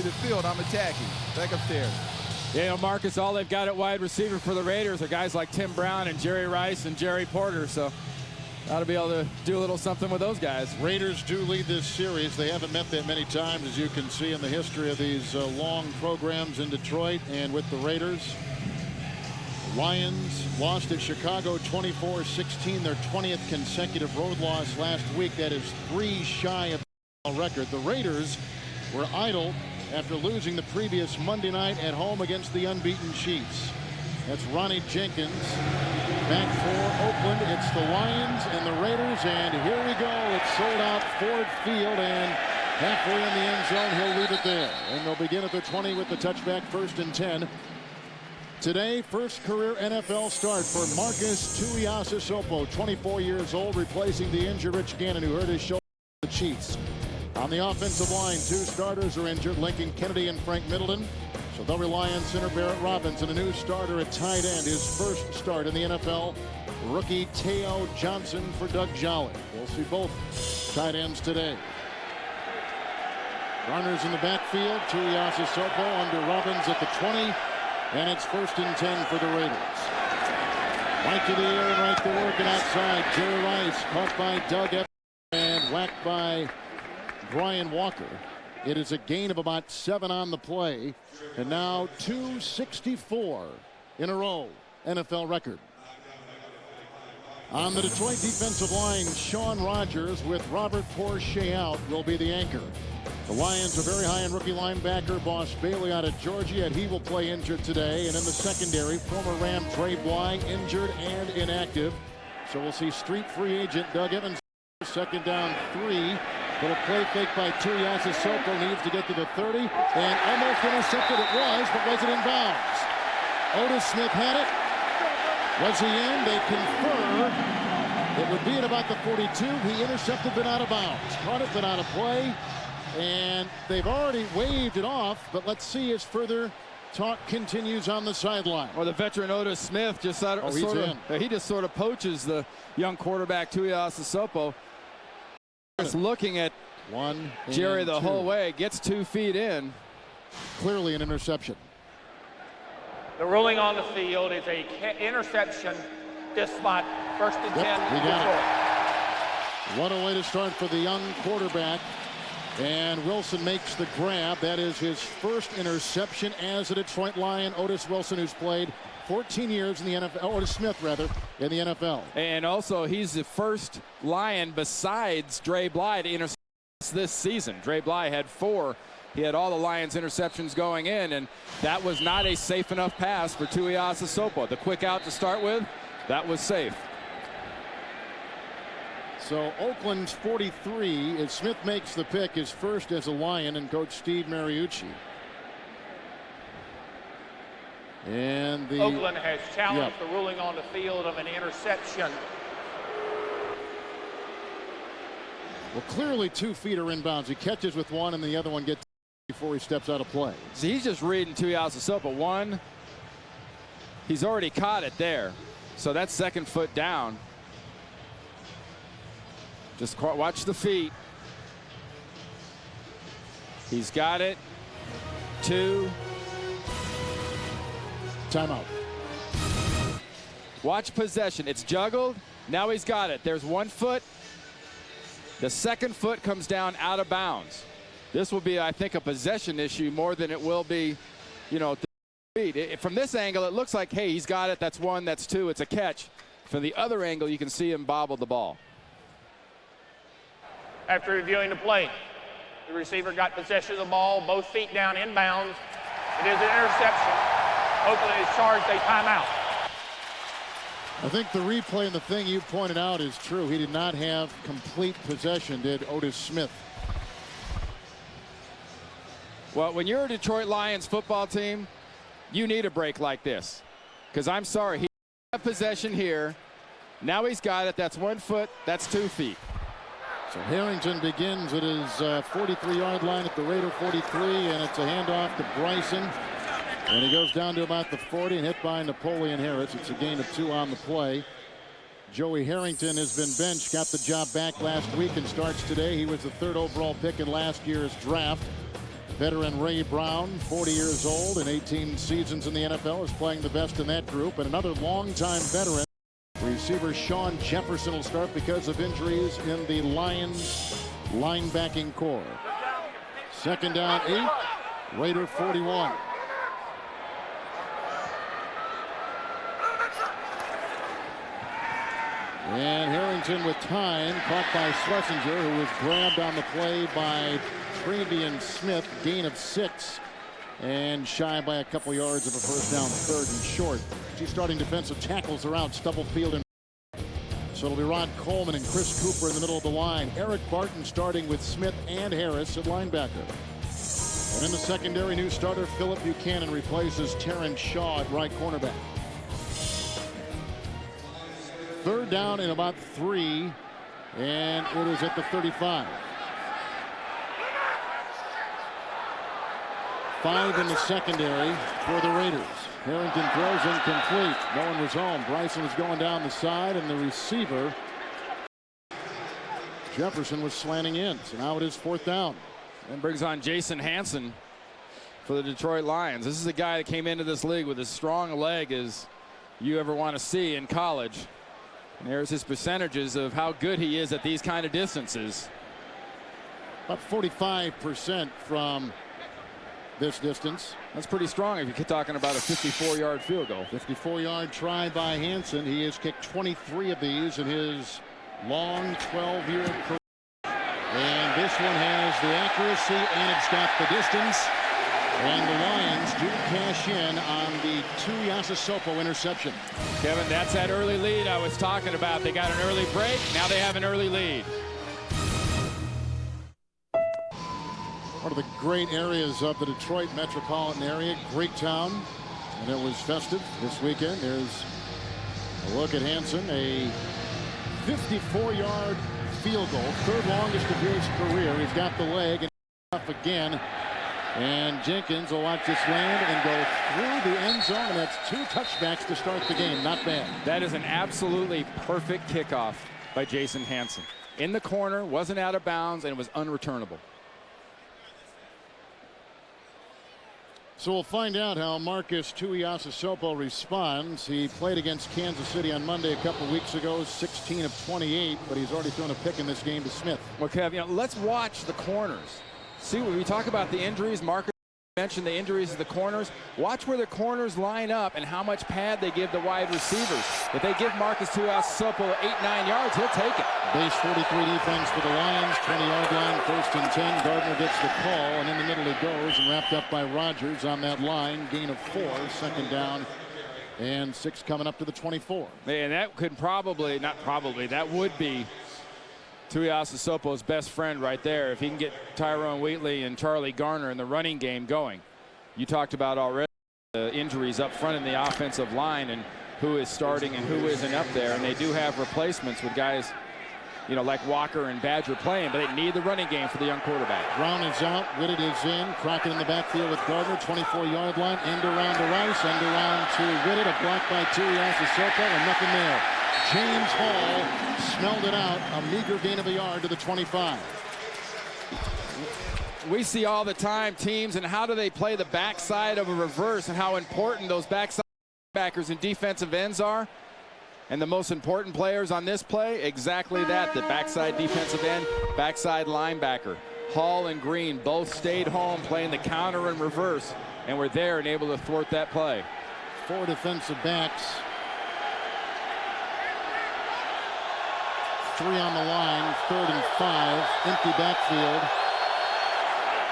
the field, I'm attacking. Back upstairs. Yeah, Marcus, all they've got at wide receiver for the Raiders are guys like Tim Brown and Jerry Rice and Jerry Porter. So ought to be able to do a little something with those guys. Raiders do lead this series. They haven't met that many times, as you can see in the history of these long programs in Detroit and with the Raiders. Lions lost at Chicago 24-16, their 20th consecutive road loss last week. That is 3 shy of the record. The Raiders were idle after losing the previous Monday night at home against the unbeaten Chiefs. That's Ronnie Jenkins back for Oakland. It's the Lions and the Raiders, and here we go. It's sold out Ford Field, and halfway in the end zone, he'll leave it there. And they'll begin at the 20 with the touchback, 1st and 10. Today, first career NFL start for Marcus Tuiasosopo, 24 years old, replacing the injured Rich Gannon, who hurt his shoulder with the Chiefs. On the offensive line, 2 starters are injured, Lincoln Kennedy and Frank Middleton. So they'll rely on center Barrett Robbins and a new starter at tight end, his first start in the NFL, rookie Teo Johnson for Doug Jolly. We'll see both tight ends today. Runners in the backfield, Tuiasosopo under Robbins at the 20. And it's 1st and 10 for the Raiders. Right to the air and right to work and outside. Jerry Rice caught by Doug Evans and whacked by Brian Walker. It is a gain of about 7 on the play. And now 264 in a row. NFL record. On the Detroit defensive line, Sean Rogers with Robert Porsche out will be the anchor. The Lions are very high in rookie linebacker Boss Bailey out of Georgia, and he will play injured today. And in the secondary, former Ram Trey Bly injured and inactive. So we'll see street free agent Doug Evans. 2nd down 3. Little play fake by Tuiasosopo, needs to get to the 30 and almost intercepted. It was, but was it in bounds? Otis Smith had it. Was he in? They confer. It would be at about the 42. He intercepted, but out of bounds. Caught it, but out of play. And they've already waved it off, but let's see as further talk continues on the sideline. Or the veteran Otis Smith just sort of poaches the young quarterback Tuiasosopo. Just looking at Jerry the whole way, gets 2 feet in. Clearly an interception. The ruling on the field is a interception. This spot, 1st and 10. We got it. What a way to start for the young quarterback. And Wilson makes the grab. That is his first interception as a Detroit Lion. Otis Wilson, who's played 14 years in the NFL, Otis Smith rather, in the NFL. And also he's the first Lion besides Dre Bly to intercept this season. Dre Bly had 4. He had all the Lions interceptions going in, and that was not a safe enough pass for Tuiasosopo. The quick out to start with, that was safe. So Oakland's 43 as Smith makes the pick, his first as a Lion, and Coach Steve Mariucci. And Oakland has challenged the ruling on the field of an interception. Well, clearly 2 feet are inbounds. He catches with one, and the other one gets before he steps out of play. See, he's just reading Tuiasosopo. One, he's already caught it there, so that's 2nd foot down. Just watch the feet. He's got it. 2. Timeout. Watch possession. It's juggled. Now he's got it. There's 1 foot. The 2nd foot comes down out of bounds. This will be, I think, a possession issue more than it will be, feet. From this angle, it looks like, hey, he's got it. That's 1, that's 2. It's a catch. From the other angle, you can see him bobble the ball. After reviewing the play, the receiver got possession of the ball, both feet down inbounds. It is an interception. Oakland is charged a timeout. I think the replay and the thing you pointed out is true. He did not have complete possession, did Otis Smith. Well, when you're a Detroit Lions football team, you need a break like this. Because I'm sorry, he had possession here. Now he's got it. That's 1 foot. That's 2 feet. So Harrington begins at his 43-yard line at the Raider 43, and it's a handoff to Bryson. And he goes down to about the 40 and hit by Napoleon Harris. It's a gain of 2 on the play. Joey Harrington has been benched, got the job back last week and starts today. He was the 3rd overall pick in last year's draft. Veteran Ray Brown, 40 years old and 18 seasons in the NFL, is playing the best in that group. And another longtime veteran, receiver Sean Jefferson, will start because of injuries in the Lions linebacking core. Second down, 8. Raider 41. And Harrington with time, caught by Schlesinger, who was grabbed on the play by Travian Smith. Gain of 6, and shy by a couple yards of a first down, 3rd and short. Two starting defensive tackles are out, Stubblefield and so it'll be Rod Coleman and Chris Cooper in the middle of the line. Eric Barton starting with Smith and Harris at linebacker. And in the secondary, new starter Philip Buchanan replaces Terrence Shaw at right cornerback. Third down in about 3, and it is at the 35. 5 in the secondary for the Raiders. Harrington throws incomplete. No one was home. Bryson was going down the side, and the receiver Jefferson was slanting in. So now it is 4th down. And brings on Jason Hansen for the Detroit Lions. This is a guy that came into this league with as strong a leg as you ever want to see in college. And there's his percentages of how good he is at these kind of distances. About 45% from this distance. That's pretty strong if you're talking about a 54-yard field goal. 54-yard try by Hansen. He has kicked 23 of these in his long 12-year career. And this one has the accuracy, and it's got the distance. And the Lions do cash in on the Tuiasosopo interception. Kevin, that's that early lead I was talking about. They got an early break. Now they have an early lead. One of the great areas of the Detroit metropolitan area, Greektown, and it was festive this weekend. There's a look at Hansen, a 54-yard field goal, 3rd longest of his career. He's got the leg and up again. And Jenkins will watch this land and go through the end zone, and that's 2 touchbacks to start the game. Not bad. That is an absolutely perfect kickoff by Jason Hansen. In the corner, wasn't out of bounds, and it was unreturnable. So we'll find out how Marcus Tuiasosopo responds. He played against Kansas City on Monday a couple weeks ago, 16 of 28, but he's already thrown a pick in this game to Smith. Well, Kev, let's watch the corners. See, when we talk about the injuries, Marcus mentioned the injuries of the corners. Watch where the corners line up and how much pad they give the wide receivers. If they give Marcus Tuiasosopo 8-9 yards, he'll take it. Base 43 defense for the Lions, 20-yard line, 1st and 10. Gardner gets the call, and in the middle he goes, and wrapped up by Rodgers on that line. Gain of 4, 2nd down, and 6 coming up to the 24. And that could probably, not probably, that would be Tuiasosopo's best friend right there if he can get Tyrone Wheatley and Charlie Garner in the running game going. You talked about already the injuries up front in the offensive line and who is starting and who isn't up there, and they do have replacements with guys, you know, like Walker and Badger playing, but they need the running game for the young quarterback. Brown is out, Whitted is in, Crockett in the backfield with Gardner, 24-yard line, end around to Rice, end around to Whitted, a block by Tuiasosopo, and nothing there. James Hall smelled it out, a meager gain of a yard to the 25. We see all the time teams and how do they play the backside of a reverse and how important those backside backers and defensive ends are. And the most important players on this play, exactly that, the backside defensive end, backside linebacker. Hall and Green both stayed home playing the counter and reverse, and were there and able to thwart that play. 4 defensive backs. 3 on the line, 3rd and 5, empty backfield.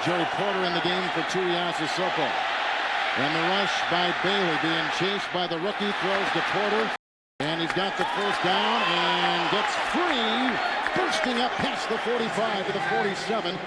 Jerry Porter in the game for Tuiasosopo. And the rush by Bailey being chased by the rookie, throws to Porter. And he's got the first down and gets free, bursting up past the 45 to the 47.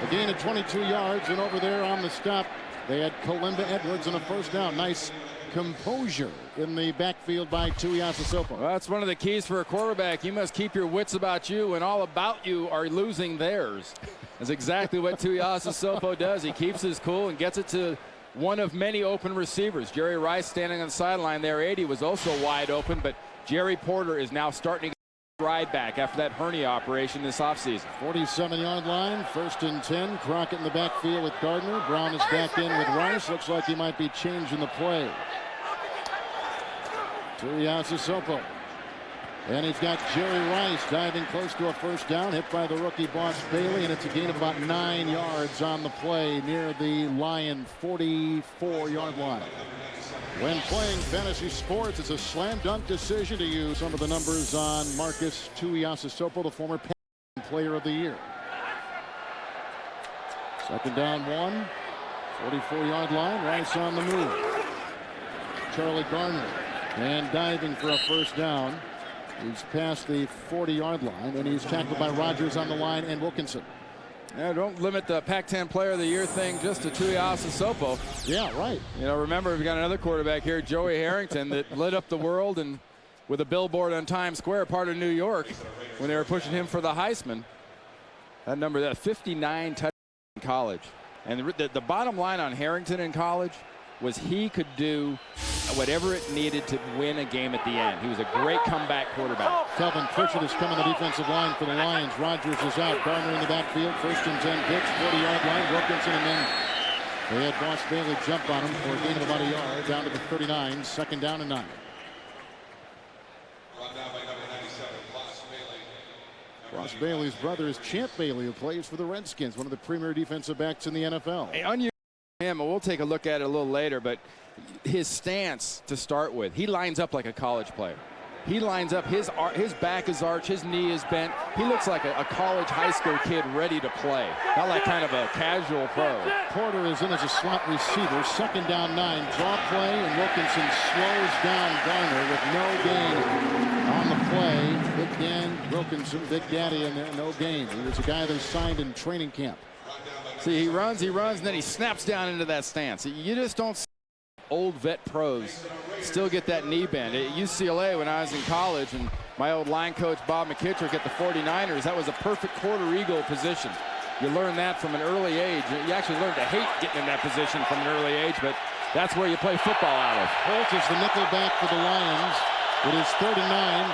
A gain of 22 yards, and over there on the stop, they had Kalimba Edwards and a first down. Nice composure in the backfield by Tuiasosopo. Well, that's one of the keys for a quarterback. You must keep your wits about you when all about you are losing theirs. That's exactly what Tuiasosopo does. He keeps his cool and gets it to one of many open receivers. Jerry Rice standing on the sideline there, 80, was also wide open, but Jerry Porter is now starting to ride back after that hernia operation this offseason. 47-yard line, 1st and 10. Crockett in the backfield with Gardner. Brown is back in with Rice. Looks like he might be changing the play. Tuiasosopo. And he's got Jerry Rice diving close to a 1st down, hit by the rookie Boss Bailey, and it's a gain of about 9 yards on the play near the Lion 44-yard line. When playing fantasy sports, it's a slam dunk decision to use some of the numbers on Marcus Tuiasosopo, the former player of the year. 2nd down 1, 44-yard line, Rice on the move. Charlie Garner, and diving for a 1st down. He's past the 40-yard line, and he's tackled by Rogers on the line and Wilkinson. Yeah, don't limit the Pac-10 Player of the Year thing just to Tuiasosopo. Yeah, right. You know, remember, we've got another quarterback here, Joey Harrington, that lit up the world and with a billboard on Times Square, part of New York, when they were pushing him for the Heisman. That number, that 59 touchdowns in college. And the bottom line on Harrington in college was he could do whatever it needed to win a game at the end. He was a great comeback quarterback. Kelvin Pritchard is coming the defensive line for the Lions. Rogers is out. Garner in the backfield. 1st and 10 pitch, 40-yard line. Wilkinson, and then they had Boss Bailey jump on him for a gain of about a yard down to the 39. 2nd down and 9. Boss Bailey's brother is Champ Bailey, who plays for the Redskins, one of the premier defensive backs in the NFL. Hey, unusual him, and we'll take a look at it a little later, but his stance to start with, he lines up like a college player. He lines up, his back is arched, his knee is bent. He looks like a college high school kid ready to play, not like kind of a casual pro. Porter is in as a slot receiver. 2nd down 9, draw play, and Wilkinson slows down Garner with no gain on the play. Big Dan Wilkinson, Big Daddy, and no gain. He was a guy they signed in training camp. See, he runs, and then he snaps down into that stance. You just don't see old vet pros still get that knee bend. At UCLA, when I was in college, and my old line coach Bob McKittrick at the 49ers, that was a perfect quarter eagle position. You learn that from an early age. You actually learn to hate getting in that position from an early age, but that's where you play football out of. Holt is the nickel back for the Lions. It is 39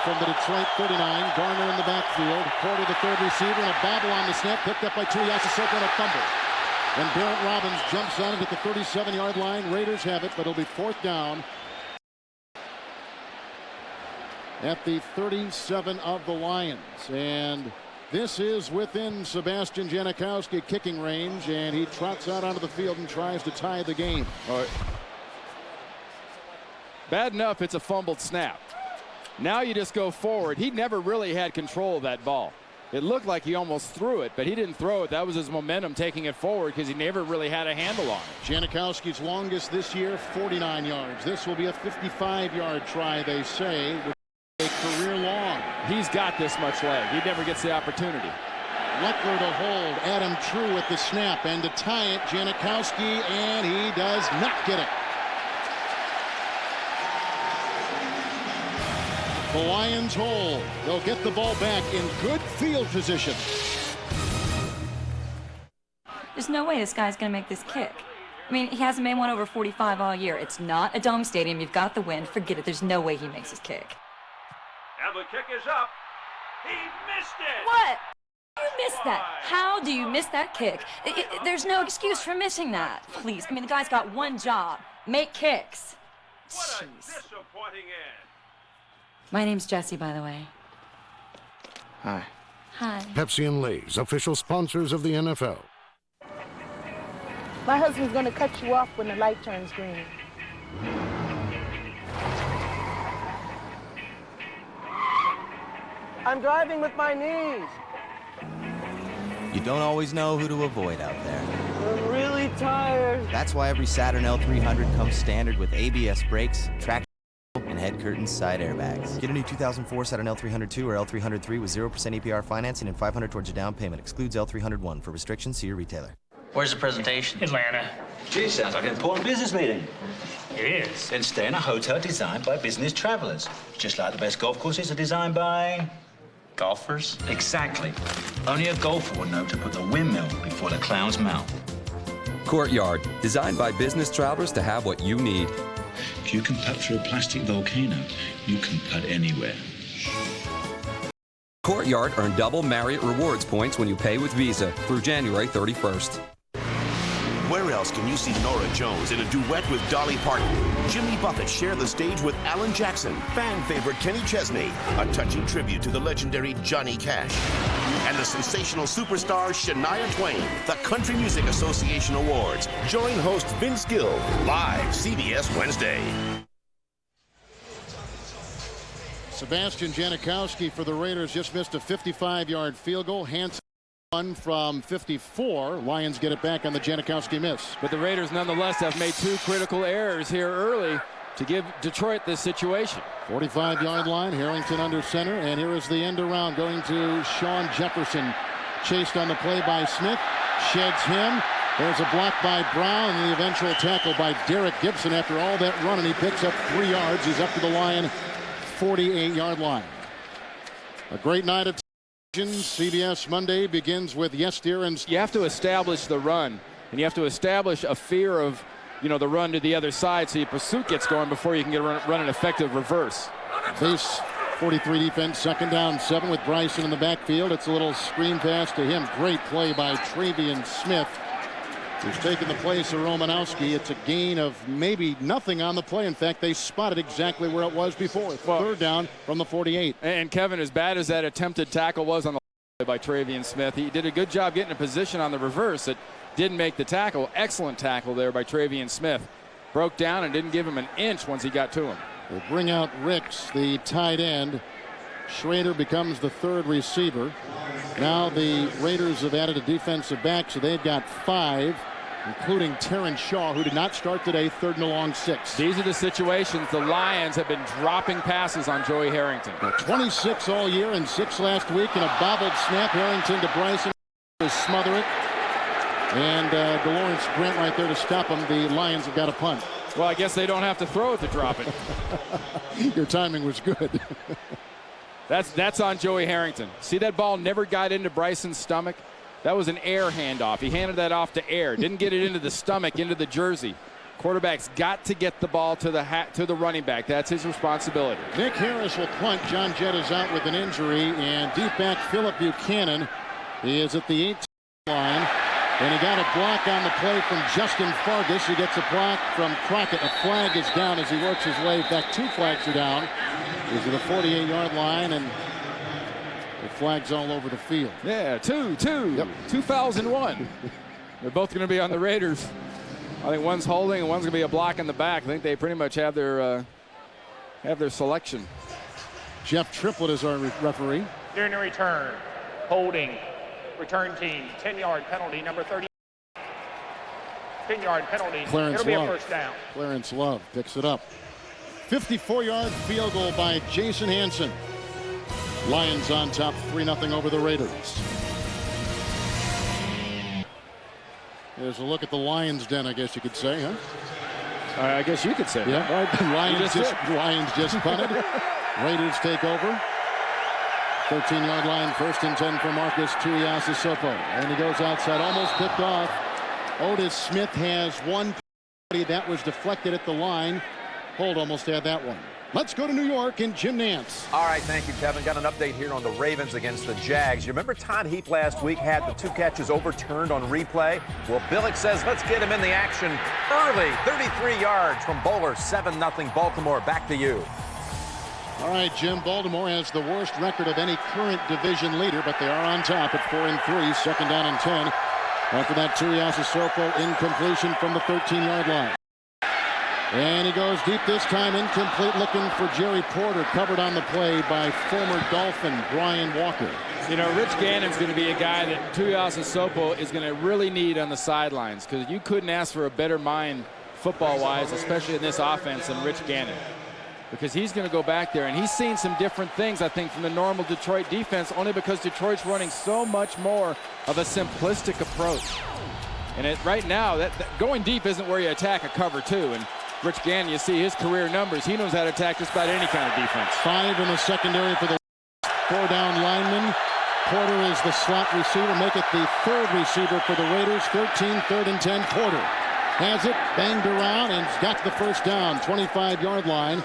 from the Detroit 39. Garner in the backfield. Porter, the 3rd receiver, and a bobble on the snap, picked up by Tuiasosopo, and a fumble. And Barrett Robbins jumps on it at the 37-yard line. Raiders have it, but it'll be 4th down at the 37 of the Lions. And this is within Sebastian Janikowski kicking range, and he trots out onto the field and tries to tie the game. All right. Bad enough it's a fumbled snap. Now you just go forward. He never really had control of that ball. It looked like he almost threw it, but he didn't throw it. That was his momentum taking it forward because he never really had a handle on it. Janikowski's longest this year, 49 yards. This will be a 55-yard try, they say, with a career long. He's got this much leg. He never gets the opportunity. Leckler to hold. Adam True at the snap, and to tie it, Janikowski, and he does not get it. The Lions hold. They'll get the ball back in good field position. There's no way this guy's going to make this kick. I mean, he hasn't made one over 45 all year. It's not a dome stadium. You've got the win. Forget it. There's no way he makes his kick. And the kick is up. He missed it. What? You missed that. How do you miss that kick? There's no excuse for missing that. Please. I mean, the guy's got one job. Make kicks. What a Jeez. disappointing end. My name's Jessie, by the way. Hi. Hi. Pepsi and Lay's, official sponsors of the NFL. My husband's gonna cut you off when the light turns green. I'm driving with my knees. You don't always know who to avoid out there. I'm really tired. That's why every Saturn L300 comes standard with ABS brakes, traction, and head curtains side airbags. Get a new 2004 Saturn L302 or L303 with 0% APR financing and $500 towards your down payment. Excludes L301. For restrictions, see your retailer. Where's the presentation? Atlanta. Gee, sounds like an important business meeting. It is. Then stay in a hotel designed by business travelers. Just like the best golf courses are designed by... Golfers? Exactly. Only a golfer would know to put the windmill before the clown's mouth. Courtyard, designed by business travelers to have what you need. If you can putt through a plastic volcano, you can putt anywhere. Courtyard earned double Marriott Rewards points when you pay with Visa through January 31st. Where else can you see Norah Jones in a duet with Dolly Parton? Jimmy Buffett shared the stage with Alan Jackson, fan favorite Kenny Chesney, a touching tribute to the legendary Johnny Cash, and the sensational superstar Shania Twain. The Country Music Association Awards. Join host Vince Gill, live CBS Wednesday. Sebastian Janikowski for the Raiders just missed a 55-yard field goal. Hanson from 54. Lions get it back on the Janikowski miss. But the Raiders nonetheless have made two critical errors here early to give Detroit this situation. 45-yard line, Harrington under center, and here is the end around going to Sean Jefferson. Chased on the play by Smith, sheds him. There's a block by Brown and the eventual tackle by Derek Gibson after all that run, and he picks up 3 yards. He's up to the Lion 48-yard line. A great night of CBS Monday begins with Yes Dear, and you have to establish the run, and you have to establish a fear of, the run to the other side, so your pursuit gets going before you can run an effective reverse. Base 43 defense, 2nd down 7 with Bryson in the backfield. It's a little screen pass to him. Great play by Travian Smith, who's taken the place of Romanowski. It's a gain of maybe nothing on the play. In fact, they spotted exactly where it was before. 3rd down from the 48. And Kevin, as bad as that attempted tackle was on the play by Travian Smith, he did a good job getting a position on the reverse. It didn't make the tackle. Excellent tackle there by Travian Smith. Broke down and didn't give him an inch once he got to him. They bring out Ricks, the tight end. Schrader becomes the 3rd receiver. Now the Raiders have added a defensive back, so they've got 5, including Terrence Shaw, who did not start today. 3rd and a long 6. These are the situations the Lions have been dropping passes on Joey Harrington. 26 all year and 6 last week, and a bobbled snap. Harrington to Bryson to smother it. And DeLawrence Brent right there to stop him. The Lions have got a punt. Well, I guess they don't have to throw it to drop it. Your timing was good. That's on Joey Harrington. See, that ball never got into Bryson's stomach? That was an air handoff. He handed that off to air. Didn't get it into the stomach, into the jersey. Quarterback's got to get the ball to the running back. That's his responsibility. Nick Harris will punt. John Jett is out with an injury. And deep back Philip Buchanan. He is at the 8 line. And he got a block on the play from Justin Fargas. He gets a block from Crockett. A flag is down as he works his way back. 2 flags are down. He's at the 48-yard line, and the flags all over the field. Yeah, two. Yep. 2 fouls in 1. They're both going to be on the Raiders. I think one's holding and one's going to be a block in the back. I think they pretty much have their selection. Jeff Triplett is our referee. During the return, holding. Return team, 10-yard penalty, number 30. 10-yard penalty. Clarence It'll be Love. a first down. Clarence Love picks it up. 54-yard field goal by Jason Hanson. Lions on top 3-0 over the Raiders. There's a look at the Lions' den, I guess you could say, huh? I guess you could say. Yeah. Right. Lions just punted. Raiders take over. 13-yard line, 1st and 10 for Marcus Tuiasosopo. And he goes outside, almost picked off. Otis Smith has 1 penalty. That was deflected at the line. Holt almost had that one. Let's go to New York and Jim Nantz. All right, thank you, Kevin. Got an update here on the Ravens against the Jags. You remember Todd Heap last week had the 2 catches overturned on replay? Well, Billick says let's get him in the action early. 33 yards from Bowler. 7-0 Baltimore. Back to you. All right, Jim, Baltimore has the worst record of any current division leader, but they are on top at 4-3, 2nd down and 10. After that, Tuiasosopo incompletion from the 13-yard line. And he goes deep this time, incomplete, looking for Jerry Porter, covered on the play by former Dolphin Brian Walker. Rich Gannon's going to be a guy that Tuiasosopo is going to really need on the sidelines, because you couldn't ask for a better mind football-wise, especially in this offense, than Rich Gannon. Because he's going to go back there, and he's seen some different things, I think, from the normal Detroit defense, only because Detroit's running so much more of a simplistic approach. And right now, that going deep isn't where you attack a cover 2. And Rich Gannon, you see his career numbers. He knows how to attack just about any kind of defense. 5 in the secondary for the 4-down lineman. Porter is the slot receiver. Make it the 3rd receiver for the Raiders. 13, 3rd and 10. Porter has it, banged around, and got the first down. 25-yard line.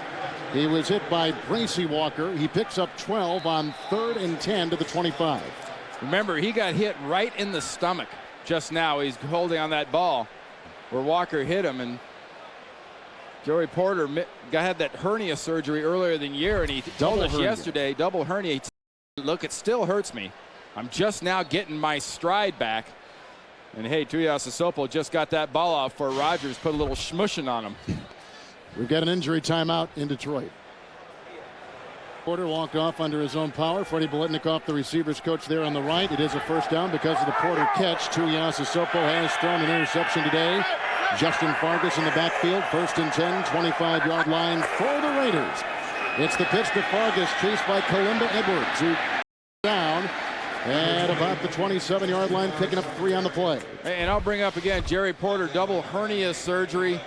He was hit by Bracy Walker. He picks up 12 on 3rd and 10 to the 25. Remember, he got hit right in the stomach just now. He's holding on that ball where Walker hit him, and Joey Porter had that hernia surgery earlier in the year, and he told us yesterday, double hernia. Look, it still hurts me. I'm just now getting my stride back. And hey, Tuiasosopo just got that ball off for Rogers, put a little smushing on him. We've got an injury timeout in Detroit. Porter walked off under his own power. Freddie Biletnikoff, the receivers coach there on the right. It is a first down because of the Porter catch. Tuiasosopo has thrown an interception today. Justin Fargas in the backfield, 1st and 10, 25-yard line for the Raiders. It's the pitch to Fargas, chased by Kalimba Edwards, who down at about the 27-yard line, picking up 3 on the play. And I'll bring up again Jerry Porter, double hernia surgery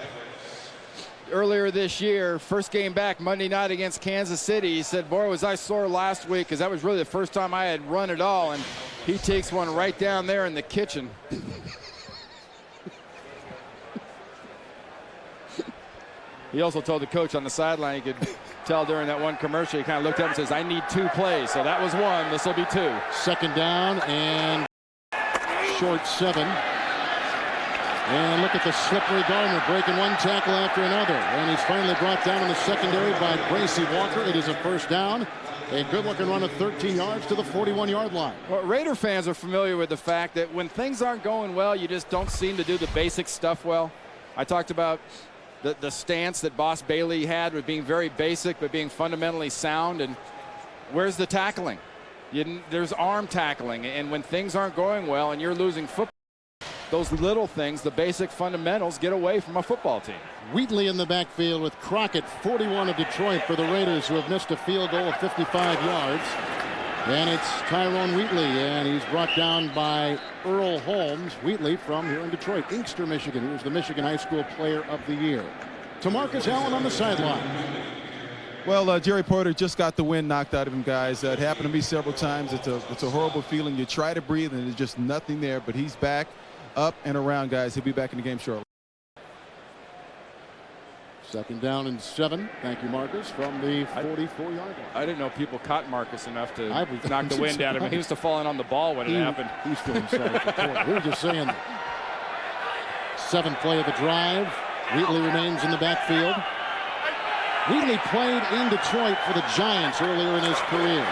earlier this year. First game back Monday night against Kansas City. He said, boy, was I sore last week, because that was really the first time I had run at all. And he takes one right down there in the kitchen. He also told the coach on the sideline, you could tell during that one commercial, he kind of looked up and says, I need 2 plays. So that was 1. This will be 2. 2nd down and short 7. And look at the slippery Gardner breaking one tackle after another. And he's finally brought down in the secondary by Bracy Walker. It is a first down. A good-looking run of 13 yards to the 41-yard line. Well, Raider fans are familiar with the fact that when things aren't going well, you just don't seem to do the basic stuff well. I talked about the stance that Boss Bailey had with being very basic but being fundamentally sound. And where's the tackling? There's arm tackling. And when things aren't going well and you're losing football, those little things, the basic fundamentals, get away from a football team. Wheatley in the backfield with Crockett, 41 of Detroit, for the Raiders, who have missed a field goal of 55 yards. And it's Tyrone Wheatley, and he's brought down by Earl Holmes. Wheatley from here in Detroit, Inkster, Michigan. He was the Michigan High School Player of the Year. To Marcus Allen on the sideline. Well, Jerry Porter just got the wind knocked out of him, guys. It happened to me several times. It's a horrible feeling. You try to breathe, and there's just nothing there. But he's back, up and around, guys. He'll be back in the game shortly. 2nd down and 7. Thank you, Marcus, from the 44-yard line. I didn't know people caught Marcus enough to knock the wind out of him. He was still falling on the ball when it happened. He's feeling sorry for Porter. We were just saying, 7th play of the drive. Wheatley remains in the backfield. Wheatley played in Detroit for the Giants earlier in his career.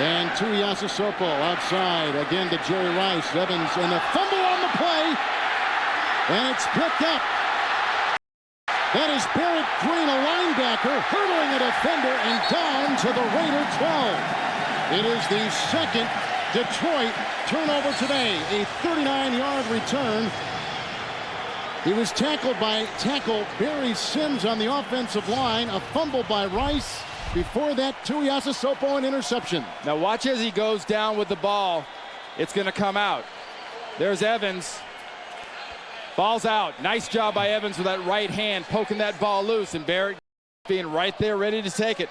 And Tuiasosopo outside again to Jerry Rice. Evans and a fumble on the play. And it's picked up. That is Barrett Green, a linebacker, hurdling a defender and down to the Raider 12. It is the 2nd Detroit turnover today. A 39-yard return. He was tackled by Barry Sims on the offensive line. A fumble by Rice. Before that, Tuiasosopo an interception. Now watch as he goes down with the ball. It's going to come out. There's Evans. Ball's out. Nice job by Evans with that right hand, poking that ball loose, and Barrett being right there ready to take it.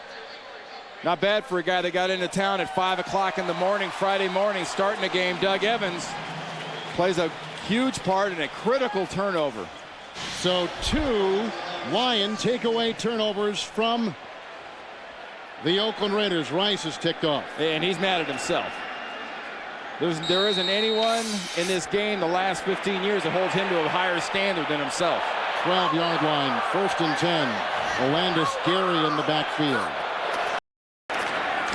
Not bad for a guy that got into town at 5 o'clock in the morning, Friday morning, starting a game. Doug Evans plays a huge part in a critical turnover. So 2 Lion takeaway turnovers from the Oakland Raiders. Rice is ticked off. And he's mad at himself. There isn't anyone in this game the last 15 years that holds him to a higher standard than himself. 12-yard line, 1st and 10. Orlandis Gary in the backfield.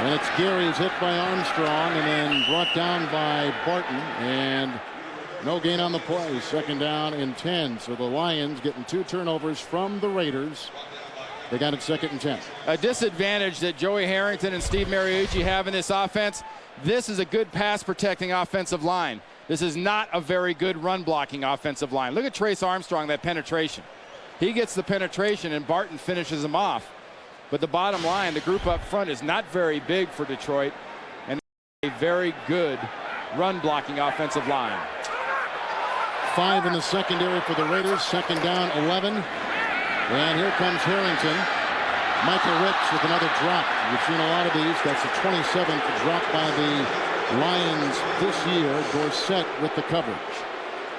And it's Gary's hit by Armstrong and then brought down by Barton. And no gain on the play. 2nd down and 10. So the Lions getting 2 turnovers from the Raiders. They got it 2nd and 10. A disadvantage that Joey Harrington and Steve Mariucci have in this offense. This is a good pass protecting offensive line. This is not a very good run blocking offensive line. Look at Trace Armstrong, that penetration. He gets the penetration and Barton finishes him off. But the bottom line, the group up front is not very big for Detroit, and a very good run blocking offensive line. 5 in the secondary for the Raiders. 2nd down, 11. And here comes Harrington. Michael Ricks with another drop. We've seen a lot of these. That's the 27th drop by the Lions this year. Dorsett with the coverage.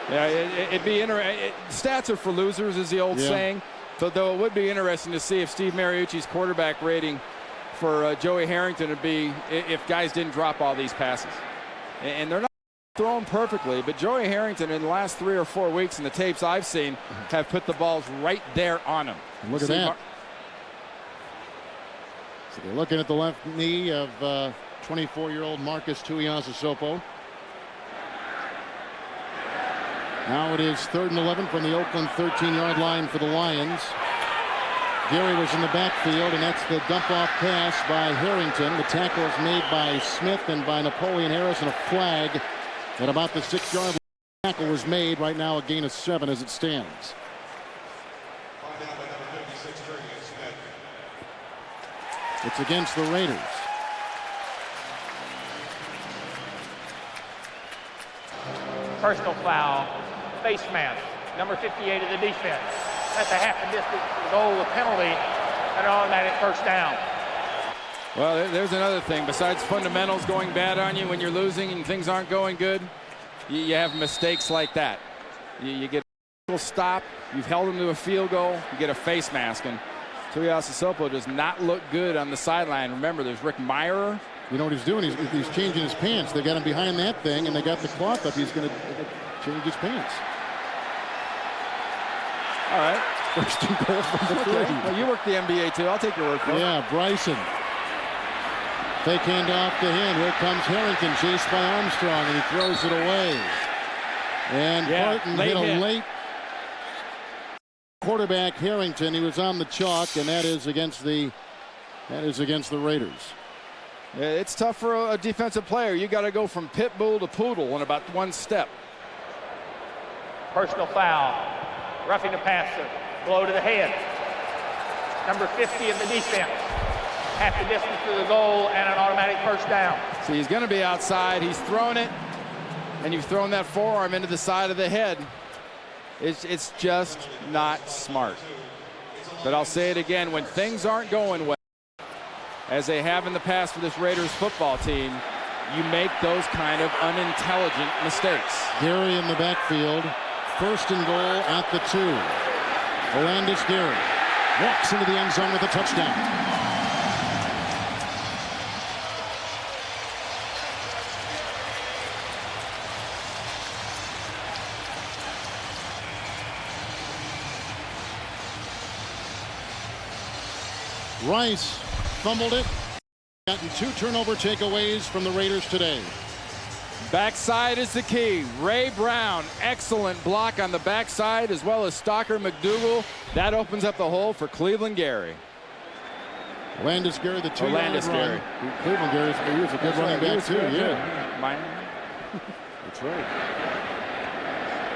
Yeah, it'd be interesting. Stats are for losers, is the old saying. Though it would be interesting to see if Steve Mariucci's quarterback rating for Joey Harrington would be if guys didn't drop all these passes. And they're not thrown perfectly, but Joey Harrington in the last 3 or 4 weeks in the tapes I've seen have put the balls right there on him. Look at that. So they're looking at the left knee of 24-year-old Marcus Tuiasosopo. Now it is 3rd and 11 from the Oakland 13-yard line for the Lions. Gary was in the backfield, and that's the dump-off pass by Harrington. The tackle is made by Smith and by Napoleon Harris, and a flag at about the 6-yard line. The tackle was made. Right now a gain of 7 as it stands. It's against the Raiders. Personal foul, face mask, number 58 of the defense. That's a half a distance to the goal with penalty and an automatic first down. Well, there's another thing. Besides fundamentals going bad on you when you're losing and things aren't going good, you have mistakes like that. You get a stop, you've held them to a field goal, you get a face mask, and Tuiasosopo does not look good on the sideline. Remember, there's Rick Meyer. You know what he's doing? He's changing his pants. They got him behind that thing, and they got the cloth up. He's going to change his pants. All right. First and goal from the 30. Well, you work the NBA too. I'll take your word for it. Yeah, Bryson. Fake handoff to him. Here comes Harrington, chased by Armstrong, and he throws it away. And Barton hit a late quarterback Harrington. He was on the chalk, and that is against the Raiders. Yeah, it's tough for a defensive player. You got to go from pit bull to poodle in about 1 step. Personal foul. Roughing the passer. Blow to the head. Number 50 of the defense. Half the distance to the goal and an automatic first down. See, he's going to be outside. He's thrown it, and you've thrown that forearm into the side of the head. It's just not smart. But I'll say it again, when things aren't going well, as they have in the past for this Raiders football team, you make those kind of unintelligent mistakes. Gary in the backfield. 1st and goal at the 2. Orlandis Gary walks into the end zone with a touchdown. Rice fumbled it. Gotten 2 turnover takeaways from the Raiders today. Backside is the key. Ray Brown, excellent block on the backside, as well as Stalker McDougal. That opens up the hole for Cleveland Gary. Orlandis Gary, the 2-yard run. Cleveland Gary, he was a good running back too. Yeah. That's right.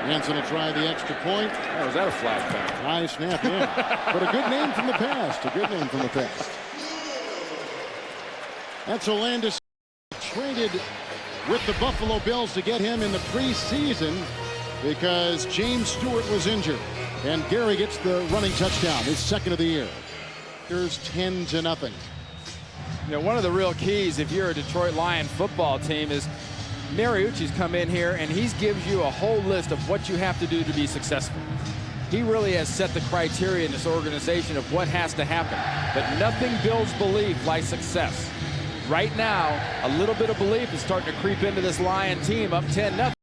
Hansen will try the extra point. Oh, was that a flag back? High snap, yeah. But a good name from the past. A good name from the past. That's Orlandis, traded with the Buffalo Bills to get him in the preseason because James Stewart was injured. And Gary gets the running touchdown, his 2nd of the year. Here's 10-0. You know, one of the real keys if you're a Detroit Lion football team is Mariucci's come in here and he gives you a whole list of what you have to do to be successful. He really has set the criteria in this organization of what has to happen. But nothing builds belief like success. Right now, a little bit of belief is starting to creep into this Lion team up 10-0,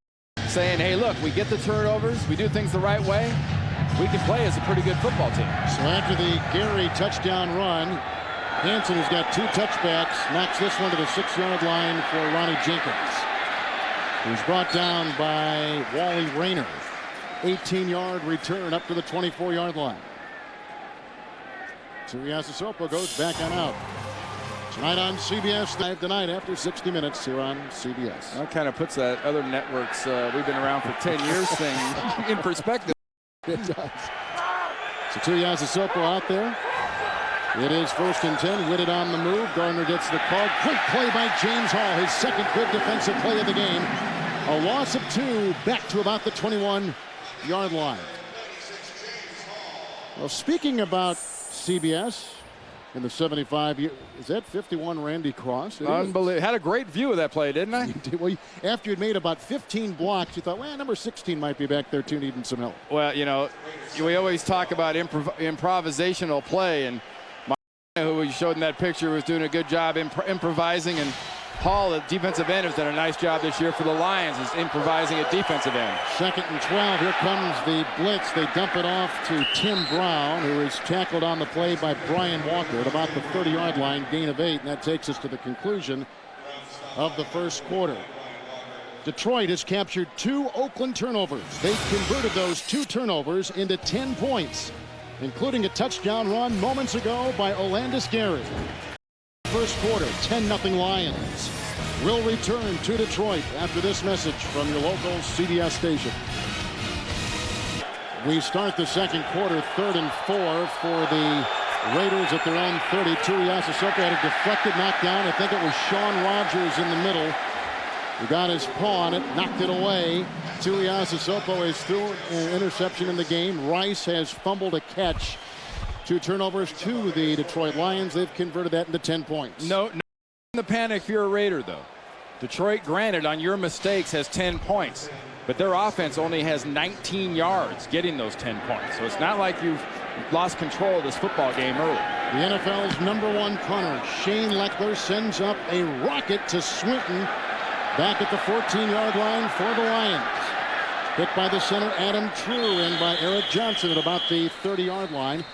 saying, hey, look, we get the turnovers, we do things the right way, we can play as a pretty good football team. So after the Gary touchdown run, Hansen, who's got 2 touchbacks, knocks this one to the 6-yard line for Ronnie Jenkins, who's brought down by Wally Rayner. 18-yard return up to the 24-yard line. Tuiasosopo goes back on out. Tonight on CBS, live tonight after 60 minutes here on CBS. That kind of puts that other networks we've been around for 10 years thing in perspective. It does. So Tuiasosopo out there. It is 1st and 10. Whitted on the move. Gardner gets the call. Great play by James Hall. His 2nd good defensive play of the game. A loss of 2 back to about the 21-yard line. Well, speaking about CBS in the 75 year. Is that 51 Randy Cross? Unbelievable. Had a great view of that play, didn't I? Well, after you'd made about 15 blocks, you thought, well, number 16 might be back there too, needing some help. Well, you know, we always talk about improvisational play, and who we showed in that picture was doing a good job improvising, and Hall, the defensive end, has done a nice job this year for the Lions, is improvising at defensive end. 2nd and 12. Here comes the blitz. They dump it off to Tim Brown, who is tackled on the play by Brian Walker at about the 30-yard line, gain of 8, and that takes us to the conclusion of the first quarter. Detroit has captured 2 Oakland turnovers. They converted those 2 turnovers into 10 points, including a touchdown run moments ago by Orlandis Gary. First quarter, 10-0 Lions. Will return to Detroit after this message from your local CBS station. We start the second quarter, 3rd and 4 for the Raiders at their own 30. Tuiasosopo had a deflected knockdown. I think it was Sean Rogers in the middle. He got his paw on it, knocked it away. Tuiasosopo is through an interception in the game. Rice has fumbled a catch. 2 turnovers to the Detroit Lions. They've converted that into 10 points. No in the panic if you're a Raider, though. Detroit, granted, on your mistakes has 10 points, but their offense only has 19 yards getting those 10 points. So it's not like you've lost control of this football game early. The NFL's #1 punter, Shane Leckler, sends up a rocket to Swinton back at the 14-yard line for the Lions. Hit by the center, Adam True, and by Eric Johnson at about the 30-yard line.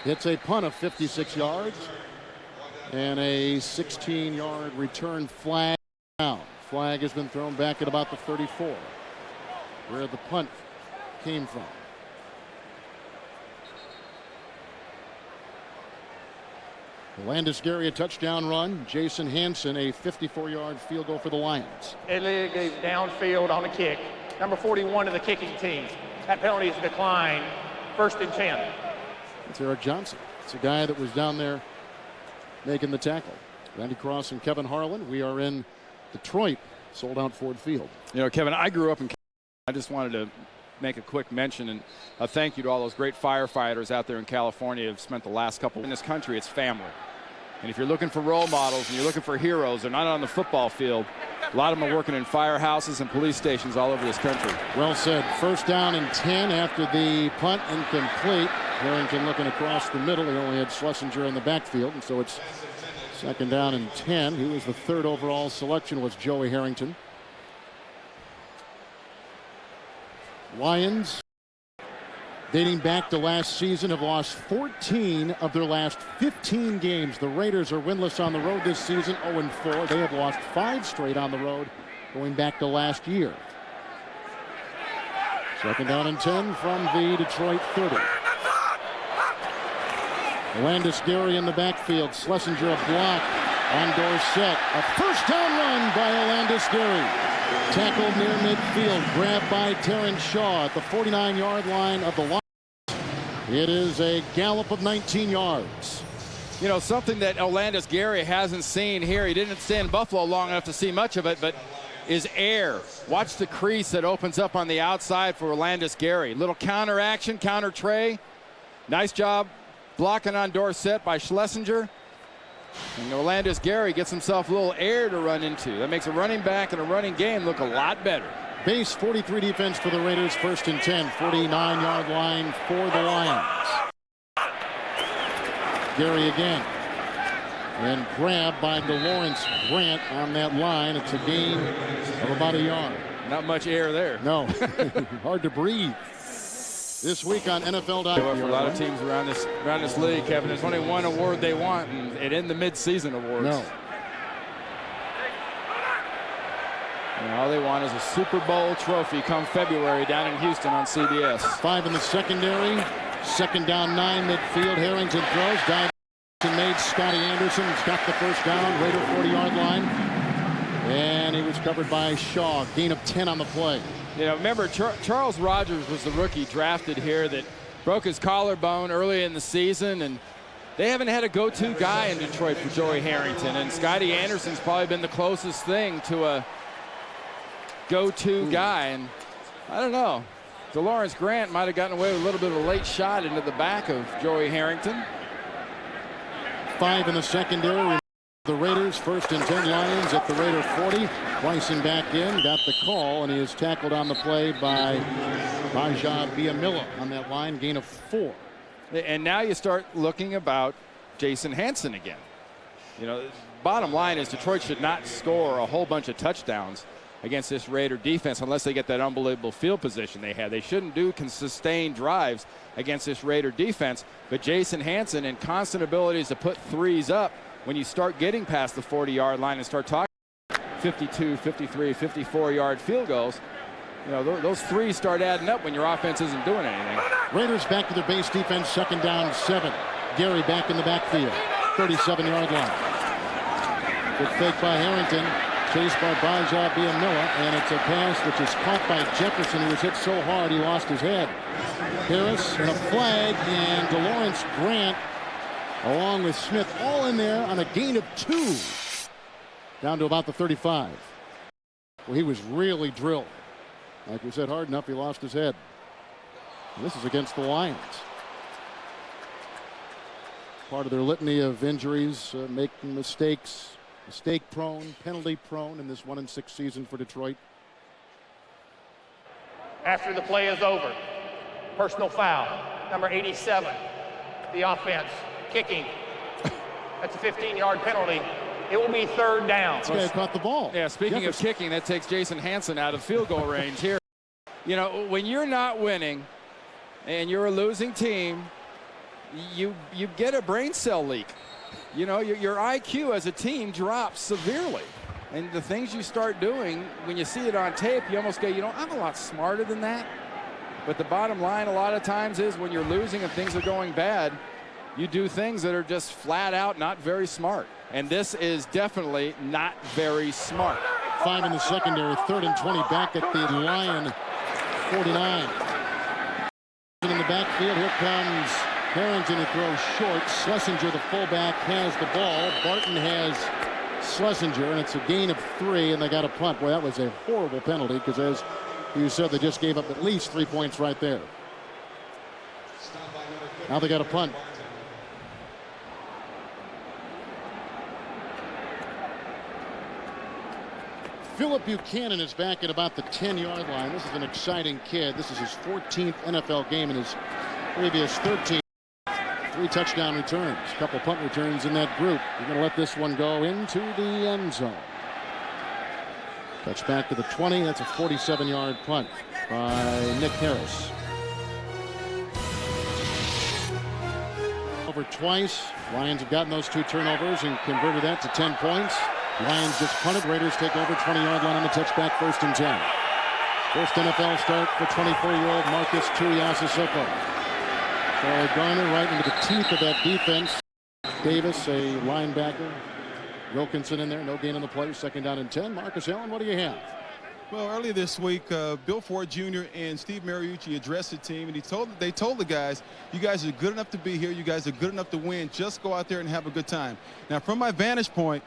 It's a punt of 56 yards and a 16-yard return flag. Now, flag has been thrown back at about the 34, where the punt came from. Orlandis Gary a touchdown run. Jason Hansen a 54-yard field goal for the Lions. Italy gave downfield on the kick. Number 41 to the kicking team. That penalty is declined. 1st and 10. It's Eric Johnson. It's a guy that was down there making the tackle. Randy Cross and Kevin Harlan. We are in Detroit, sold out Ford Field. You know, Kevin, I grew up in California. I just wanted to make a quick mention and a thank you to all those great firefighters out there in California who have spent the last couple in this country. It's family. And if you're looking for role models and you're looking for heroes, they're not on the football field. A lot of them are working in firehouses and police stations all over this country. Well said. 1st down and 10 after the punt, incomplete. Harrington looking across the middle. He only had Schlesinger in the backfield, and so it's 2nd down and 10. He was the 3rd overall selection, was Joey Harrington. Lions, dating back to last season, have lost 14 of their last 15 games. The Raiders are winless on the road this season, 0-4. They have lost 5 straight on the road going back to last year. 2nd down and 10 from the Detroit 30. Orlandis Gary in the backfield. Schlesinger a block on Dorsett. A 1st down run by Orlandis Gary. Tackled near midfield. Grabbed by Terrence Shaw at the 49-yard line of the Lions. It is a gallop of 19 yards. You know, something that Orlandis Gary hasn't seen here. He didn't stay in Buffalo long enough to see much of it, but is air. Watch the crease that opens up on the outside for Orlandis Gary. Little counter action, counter tray. Nice job blocking on Dorsett by Schlesinger. And Orlandis Gary gets himself a little air to run into. That makes a running back and a running game look a lot better. Base 43 defense for the Raiders. 1st and 10, 49-yard line for the Lions. Gary again. And grabbed by DeLawrence Grant on that line. It's a gain of about a yard. Not much air there. No. Hard to breathe. This week on NFL.com. For a lot of teams around this league, Kevin, there's only one award they want, and it in the mid-season awards. No. And all they want is a Super Bowl trophy come February down in Houston on CBS. 5 in the secondary. 2nd down, 9 midfield. Harrington throws. Dive and made Scotty Anderson. He's got the 1st down. Raider 40-yard line. And he was covered by Shaw. Gain of 10 on the play. You know, remember, Charles Rogers was the rookie drafted here that broke his collarbone early in the season, and they haven't had a go-to guy in Detroit for Joey Harrington, and Scotty Anderson's probably been the closest thing to a go-to guy, and I don't know. DeLawrence Grant might have gotten away with a little bit of a late shot into the back of Joey Harrington. 5 in the secondary. The Raiders, 1st and 10, Lions at the Raider 40. Bryson back in, got the call, and he is tackled on the play by Raja Biamila on that line, gain of 4. And now you start looking about Jason Hanson again. You know, bottom line is Detroit should not score a whole bunch of touchdowns against this Raider defense unless they get that unbelievable field position they had. They shouldn't do sustained drives against this Raider defense, but Jason Hanson and constant abilities to put threes up when you start getting past the 40-yard line and start talking 52, 53, 54-yard field goals, you know, those threes start adding up when your offense isn't doing anything. Raiders back to their base defense, 2nd down 7. Gary back in the backfield, 37-yard line. Good fake by Harrington, chased by Baja Biamila, and it's a pass which is caught by Jefferson, who was hit so hard he lost his head. Harris and a flag, and DeLawrence Grant along with Smith all in there on a gain of 2 down to about the 35. Well, he was really drilled. Like we said, hard enough he lost his head. And this is against the Lions. Part of their litany of injuries, making mistakes, mistake prone, penalty prone in this 1-6 season for Detroit. After the play is over, personal foul, number 87, the offense. Kicking. That's a 15-yard penalty. It will be 3rd down. This guy caught the ball. Yeah, speaking of kicking, that takes Jason Hanson out of field goal range here. You know, when you're not winning and you're a losing team, you get a brain cell leak. You know, your IQ as a team drops severely. And the things you start doing, when you see it on tape, you almost go, you know, I'm a lot smarter than that. But the bottom line a lot of times is when you're losing and things are going bad, you do things that are just flat out not very smart. And this is definitely not very smart. 5 in the secondary, 3rd and 20 back at the Lion 49. In the backfield, here comes Harrington, who throws short. Schlesinger, the fullback, has the ball. Barton has Schlesinger, and it's a gain of 3, and they got a punt. Boy, that was a horrible penalty because, as you said, they just gave up at least 3 points right there. Now they got a punt. Philip Buchanan is back at about the 10-yard line. This is an exciting kid. This is his 14th NFL game in his previous 13. 3 touchdown returns, a couple punt returns in that group. We're going to let this one go into the end zone. Touch back to the 20. That's a 47-yard punt by Nick Harris. Over twice. Lions have gotten those 2 turnovers and converted that to 10 points. Lions just punted. Raiders take over 20-yard line on the touchback, 1st and 10. First NFL start for 24-year-old Marcus Tuiasosopo. Charlie Garner right into the teeth of that defense. Davis, a linebacker. Wilkinson in there, no gain on the play, 2nd down and 10. Marcus Allen, what do you have? Well, earlier this week, Bill Ford Jr. and Steve Mariucci addressed the team, and they told the guys, you guys are good enough to be here. You guys are good enough to win. Just go out there and have a good time. Now, from my vantage point,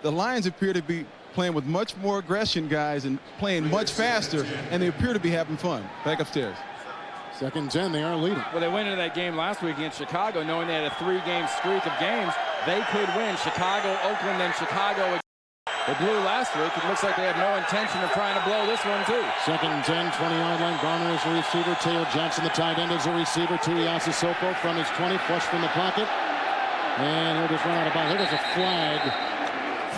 the Lions appear to be playing with much more aggression, guys, and playing much faster, and they appear to be having fun. Back upstairs. 2nd and 10, they are leading. Well, they went into that game last week against Chicago knowing they had a 3-game streak of games they could win. Chicago, Oakland, then Chicago. They blew last week. It looks like they have no intention of trying to blow this one, too. 2nd and 10, 20-yard line. Garner is the receiver. Teo Johnson, the tight end, is the receiver. Tuiasosopo from his 20, flush from the pocket. And he'll just run out of bounds. Here goes a flag.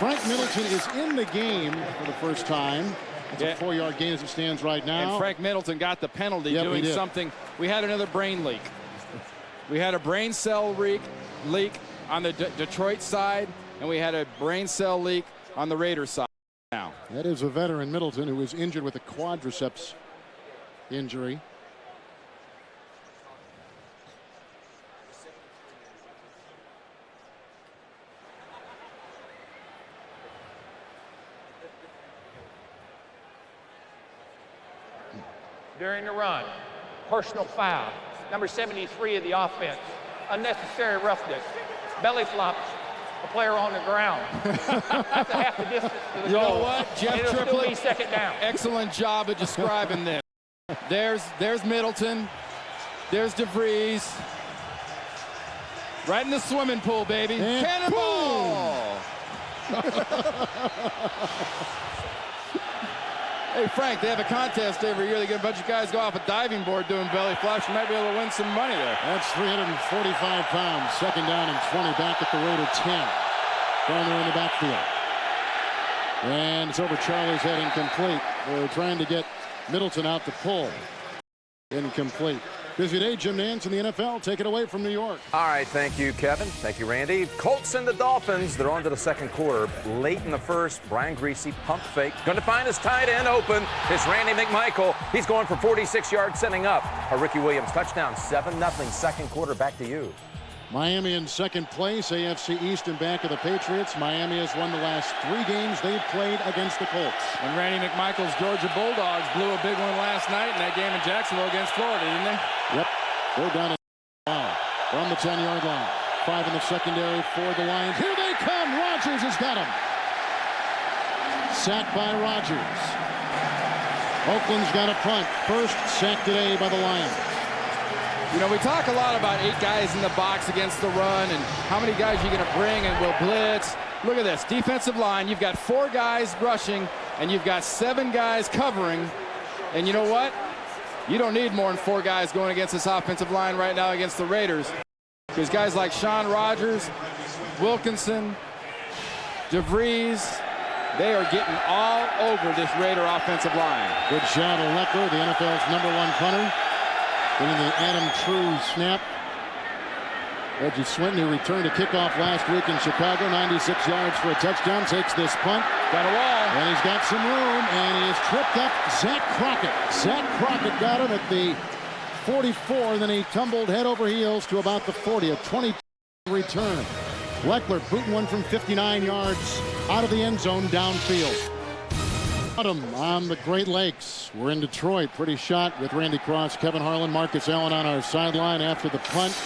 Frank Middleton is in the game for the first time. It's a 4-yard gain as it stands right now. And Frank Middleton got the penalty doing something. We had another brain leak. We had a brain cell leak on the Detroit side, and we had a brain cell leak on the Raiders side now. That is a veteran, Middleton, who was injured with a quadriceps injury. During the run, personal foul, number 73 of the offense, unnecessary roughness, belly flops, a player on the ground. That's a half the distance to the You know goal. what, Jeff It'll still Triplett, be 2nd down. excellent job of describing this. There's Middleton, there's DeVries, Right in the swimming pool, baby. And cannonball! Hey, Frank, they have a contest every year. They get a bunch of guys go off a diving board doing belly flops. You might be able to win some money there. That's 345 pounds. Second down and 20 back at the Raider 10. Garner in the backfield. And it's over Charlie's head, incomplete. We're trying to get Middleton out to pull. Incomplete. Busy day, Jim Nance in the NFL. Take it away from New York. All right, thank you, Kevin. Thank you, Randy. Colts and the Dolphins, they're on to the second quarter. Late in the first, Brian Greasy pump fake. Going to find his tight end open. It's Randy McMichael. He's going for 46 yards, setting up a Ricky Williams touchdown. 7-0 second quarter. Back to you. Miami in second place, AFC East and back of the Patriots. Miami has won the last 3 games they've played against the Colts. And Randy McMichael's Georgia Bulldogs blew a big one last night in that game in Jacksonville against Florida, didn't they? Yep. They're down from the 10-yard line. 5 in the secondary for the Lions. Here they come. Rodgers has got him. Sacked by Rodgers. Oakland's got a punt. First sack today by the Lions. You know, we talk a lot about 8 guys in the box against the run and how many guys you're going to bring and will blitz. Look at this. Defensive line. You've got 4 guys rushing and you've got 7 guys covering. And you know what? You don't need more than 4 guys going against this offensive line right now against the Raiders. Because guys like Sean Rogers, Wilkinson, DeVries, they are getting all over this Raider offensive line. Good shot of Leckler, the NFL's #1 punter. Getting the Adam True snap. Reggie Swinton, who returned a kickoff last week in Chicago, 96 yards for a touchdown, takes this punt. Got a wall. And he's got some room, and he has tripped up Zach Crockett. Zach Crockett got him at the 44, and then he tumbled head over heels to about the 40, a 20 return. Leckler booting one from 59 yards out of the end zone downfield. On the Great Lakes. We're in Detroit. Pretty shot with Randy Cross, Kevin Harlan, Marcus Allen on our sideline after the punt.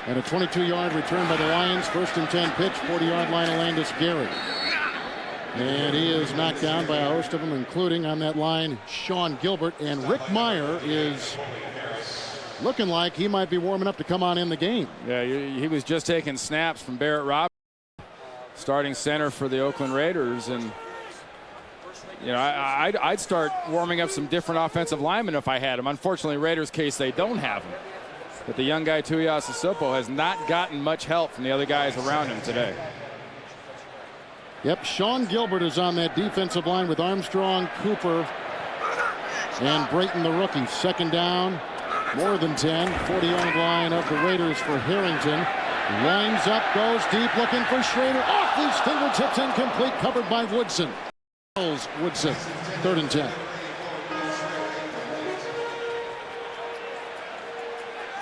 And a 22-yard return by the Lions. 1st and 10 pitch, 40-yard line, Orlandis Gary. And he is knocked down by a host of them, including on that line, Sean Gilbert. And Rick Meyer is looking like he might be warming up to come on in the game. Yeah, he was just taking snaps from Barrett Roberts, starting center for the Oakland Raiders. And you know, I'd start warming up some different offensive linemen if I had them. Unfortunately, Raiders' case, they don't have them. But the young guy, Tuiasosopo, has not gotten much help from the other guys around him today. Yep, Sean Gilbert is on that defensive line with Armstrong, Cooper, and Brayton, the rookie. 2nd down, more than 10. 40-yard line of the Raiders for Harrington. Lines up, goes deep, looking for Schrader. Off his fingertips, incomplete, covered by Woodson. Woodson, 3rd and 10.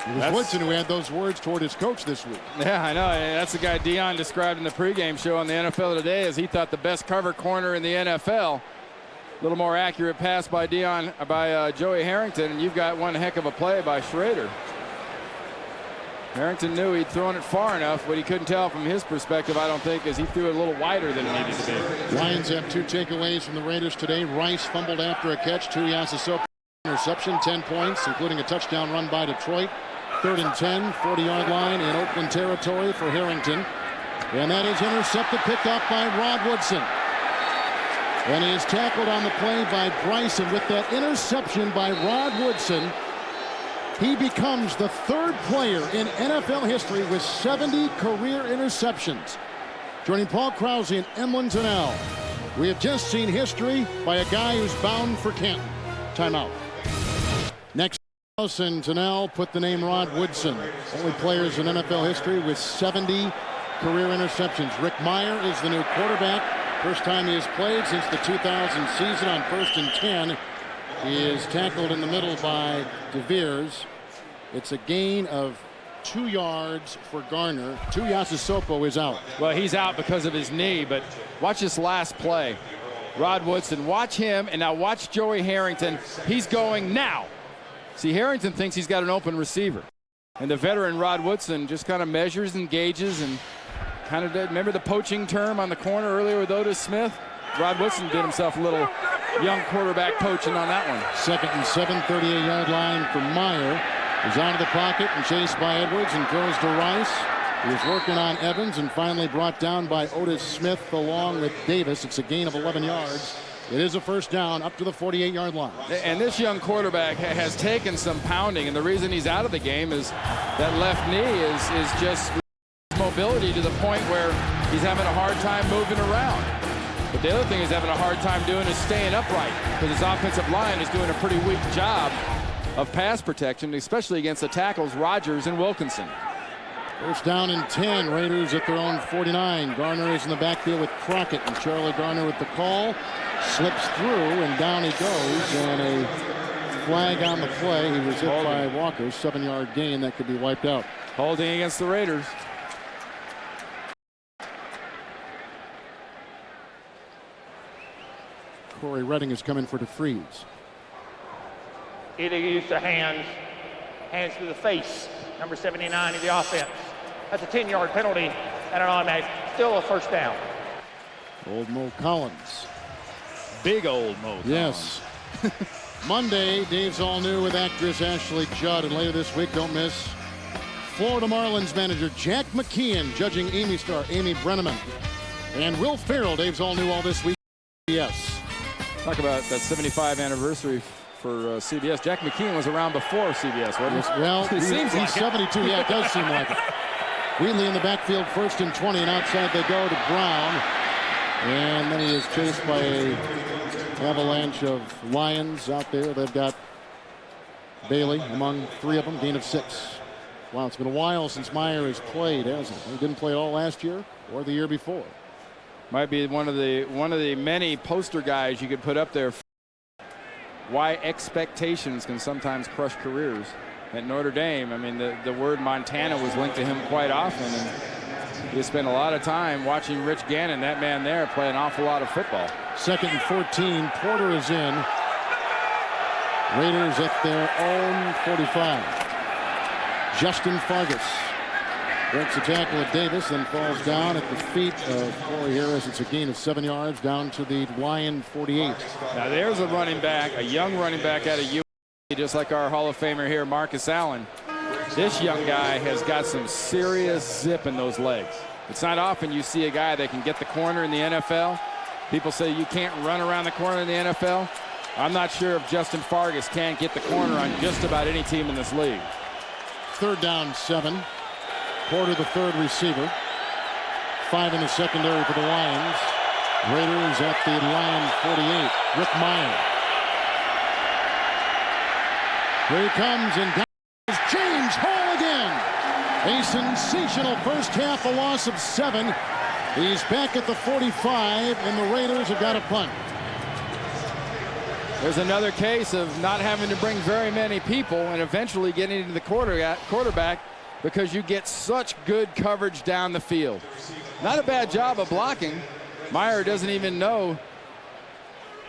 It was Woodson who had those words toward his coach this week. Yeah, I know. That's the guy Dion described in the pregame show on the NFL Today as he thought the best cover corner in the NFL. A little more accurate pass by Joey Harrington, and you've got one heck of a play by Schrader. Harrington knew he'd thrown it far enough, but he couldn't tell from his perspective, I don't think, as he threw it a little wider than it needed to be. Lions have 2 takeaways from the Raiders today. Rice fumbled after a catch. Tuiasosopo interception, 10 points, including a touchdown run by Detroit. 3rd and 10, 40-yard line in Oakland territory for Harrington. And that is intercepted, picked up by Rod Woodson. And he is tackled on the play by Bryson. With that interception by Rod Woodson, he becomes the 3rd player in NFL history with 70 career interceptions. Joining Paul Krause and Emlyn Tunnell, we have just seen history by a guy who's bound for Canton. Timeout. Next, Krause and Tunnell put the name Rod Woodson. Only players in NFL history with 70 career interceptions. Rick Meyer is the new quarterback. First time he has played since the 2000 season on 1st and 10. He is tackled in the middle by DeVries. It's a gain of 2 yards for Garner. Tuiasosopo is out. Well, he's out because of his knee, but watch this last play. Rod Woodson, watch him, and now watch Joey Harrington. He's going now. See, Harrington thinks he's got an open receiver. And the veteran Rod Woodson just kind of measures and gauges and kind of remember the poaching term on the corner earlier with Otis Smith? Rod Woodson did himself a little young quarterback poaching on that one. 2nd and 7, 38-yard line for Meyer. He's out of the pocket and chased by Edwards and throws to Rice. He was working on Evans and finally brought down by Otis Smith along with Davis. It's a gain of 11 yards. It is a first down up to the 48-yard line. And this young quarterback has taken some pounding, and the reason he's out of the game is that left knee is just mobility to the point where he's having a hard time moving around. But the other thing he's having a hard time doing is staying upright, because his offensive line is doing a pretty weak job of pass protection, especially against the tackles Rogers and Wilkinson. First down and 10. Raiders at their own 49. Garner is in the backfield with Crockett, and Charlie Garner with the call. Slips through, and down he goes, and a flag on the play. He was hit by Walker. 7-yard gain that could be wiped out. Holding against the Raiders. Corey Redding is coming for DeFries. Illegal use of hands. Hands to the face. Number 79 in the offense. That's a 10-yard penalty and an automatic. Still a first down. Old Mo Collins. Big old Mo Collins. Yes. Monday, Dave's all new with actress Ashley Judd. And later this week, don't miss Florida Marlins manager Jack McKeon judging Amy star Amy Brenneman. And Will Ferrell, Dave's all new all this week. Yes. Talk about that 75th anniversary for CBS. Jack McKeon was around before CBS, wasn't he? Well, It seems like he's 72. Yeah, it does seem like it. Wheatley in the backfield, 1st and 20, and outside they go to Brown. And then he is chased by an avalanche of Lions out there. They've got Bailey among 3 of them, gain of 6. Wow, it's been a while since Meyer has played, hasn't he? He didn't play at all last year or the year before. Might be one of the many poster guys you could put up there. Why expectations can sometimes crush careers. At Notre Dame, I mean, the word Montana was linked to him quite often, and he spent a lot of time watching Rich Gannon, that man there, play an awful lot of football. 2nd and 14. Porter is in. Raiders at their own 45. Justin Fargas breaks the tackle at Davis, then falls down at the feet of Corey Harris. It's a gain of 7 yards down to the Lion 48. Now there's a running back, a young running back out of USC, just like our Hall of Famer here, Marcus Allen. This young guy has got some serious zip in those legs. It's not often you see a guy that can get the corner in the NFL. People say you can't run around the corner in the NFL. I'm not sure if Justin Fargas can't get the corner on just about any team in this league. 3rd down 7. Porter the 3rd receiver. 5 in the secondary for the Lions. Raiders at the Lion 48. Rick Meyer. Here he comes, and down is James Hall again. A sensational first half, a loss of 7. He's back at the 45, and the Raiders have got a punt. There's another case of not having to bring very many people and eventually getting into the quarterback because you get such good coverage down the field. Not a bad job of blocking. Meyer doesn't even know